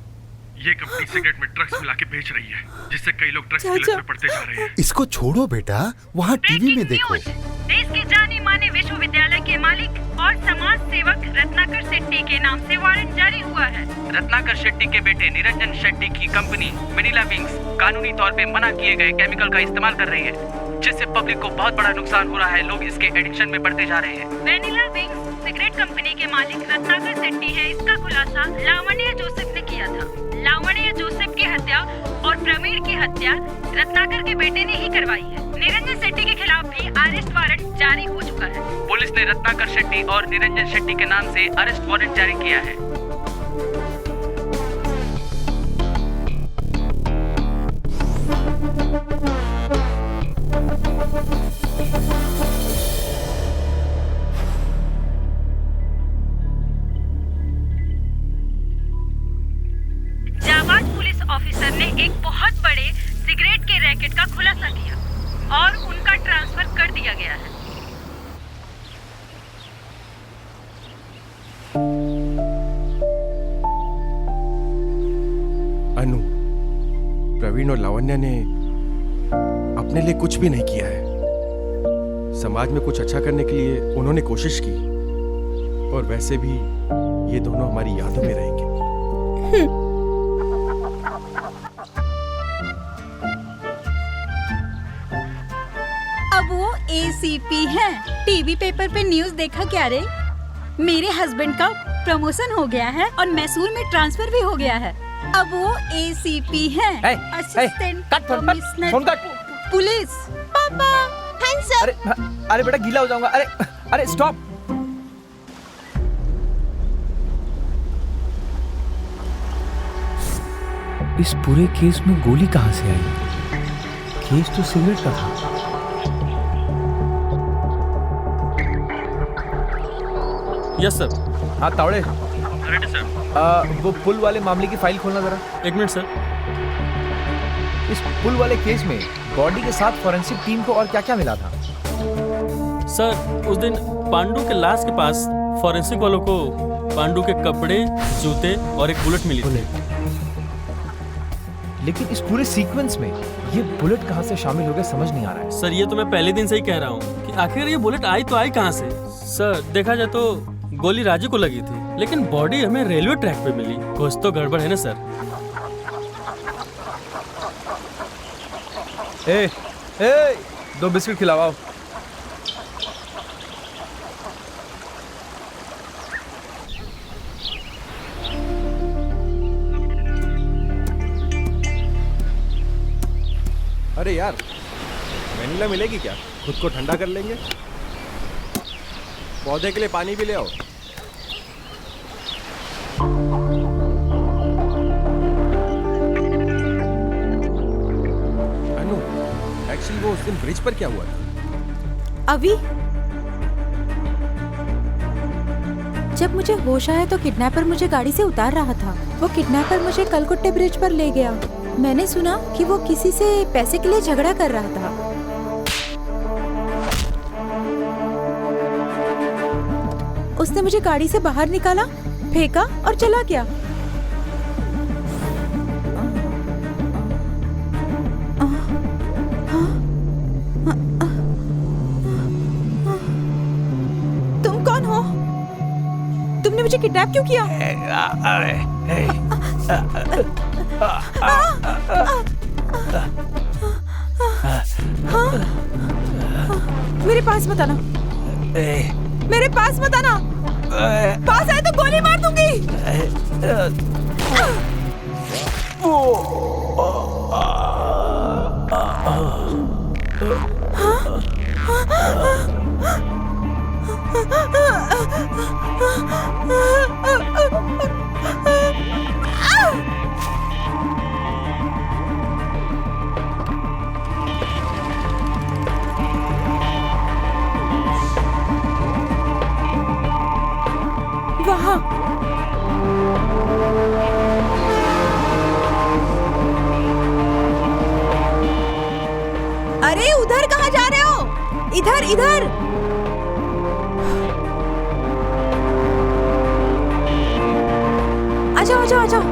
ये कंपनी सिगरेट में ड्रग्स मिला के बेच रही है, जिससे कई लोग ड्रग्स की लत में पड़ते जा रहे हैं। इसको छोड़ो बेटा, वहाँ टीवी में देखो। देश के जाने माने विश्वविद्यालय के मालिक और समाज सेवक रत्नाकर शेट्टी के नाम से वारंट जारी हुआ है। रत्नाकर शेट्टी के बेटे निरंजन शेट्टी की कंपनी वेनिला विंग्स कानूनी तौर पे मना किए गए केमिकल का इस्तेमाल कर रही है, जिससे पब्लिक को बहुत बड़ा नुकसान हो रहा है। लोग इसके एडिक्शन में पड़ते जा रहे हैं। वेनिला विंग्स सिगरेट कंपनी के मालिक रत्नाकर शेट्टी है। इसका खुलासा लावण्य जोसेफ ने किया था। लावण्य जोसेफ की हत्या और प्रवीण की हत्या रत्नाकर के बेटे ने ही करवाई है। निरंजन शेट्टी के खिलाफ भी अरेस्ट वारंट जारी हो चुका है। पुलिस ने रत्नाकर शेट्टी और निरंजन शेट्टी के नाम से अरेस्ट वारंट जारी किया है। जाबाज पुलिस ऑफिसर ने एक बहुत बड़े सिगरेट के रैकेट का खुलासा किया और उनका ट्रांसफर कर दिया गया है। अनु, प्रवीण और लावण्य ने अपने लिए कुछ भी नहीं किया है। समाज में कुछ अच्छा करने के लिए उन्होंने कोशिश की, और वैसे भी ये दोनों हमारी यादों में रहेंगे। एसीपी हैं। टीवी पेपर पे न्यूज देखा क्या रे? मेरे हस्बैंड का प्रमोशन हो गया है और मैसूर में ट्रांसफर भी हो गया है। अब वो एसीपी हैं। Assistant commissioner police. पापा थैंक्स सर। अरे बेटा गीला हो जाऊंगा। अरे स्टॉप। इस पूरे केस में गोली कहां से आई? केस तो सिगरेट का था। Yes sir. हाँ तावड़े, रेडी सर। वो पुल वाले मामले की फाइल खोलना जरा। एक मिनट सर। इस पुल वाले केस में बॉडी के साथ फॉरेंसिक टीम को और क्या क्या मिला था? सर उस दिन पांडू के लाश के पास फॉरेंसिक वालों को पांडू के कपड़े, जूते और एक बुलेट मिली थी। लेकिन इस पूरे सीक्वेंस में ये बुलेट कहां से शामिल हो गया समझ नहीं आ रहा है। सर ये तो मैं पहले दिन से ही कह रहा हूँ कि आखिर ये बुलेट आई तो आई कहाँ से। सर देखा जाए तो गोली राजू को लगी थी, लेकिन बॉडी हमें रेलवे ट्रैक पे मिली। कुछ तो गड़बड़ है ना सर। ए, 2 बिस्किट खिलाओ। अरे यार, वेनिला मिलेगी क्या? खुद को ठंडा कर लेंगे। पौधे के लिए पानी भी ले आओ। अनु, एक्चुअली वो उस दिन ब्रिज पर क्या हुआ था? अभी जब मुझे होश आया तो किडनैपर मुझे गाड़ी से उतार रहा था। वो किडनैपर मुझे कलकुट्टे ब्रिज पर ले गया। मैंने सुना कि वो किसी से पैसे के लिए झगड़ा कर रहा था। उसने मुझे गाड़ी से बाहर निकाला, फेंका और चला गया। तुम कौन हो? तुमने मुझे किडनैप क्यों किया? मेरे पास मत आना। मेरे पास मत आना। पास आए तो गोली मार दूंगी। वहाँ अरे उधर कहाँ जा रहे हो? इधर इधर। आजाओ आजाओ आजाओ।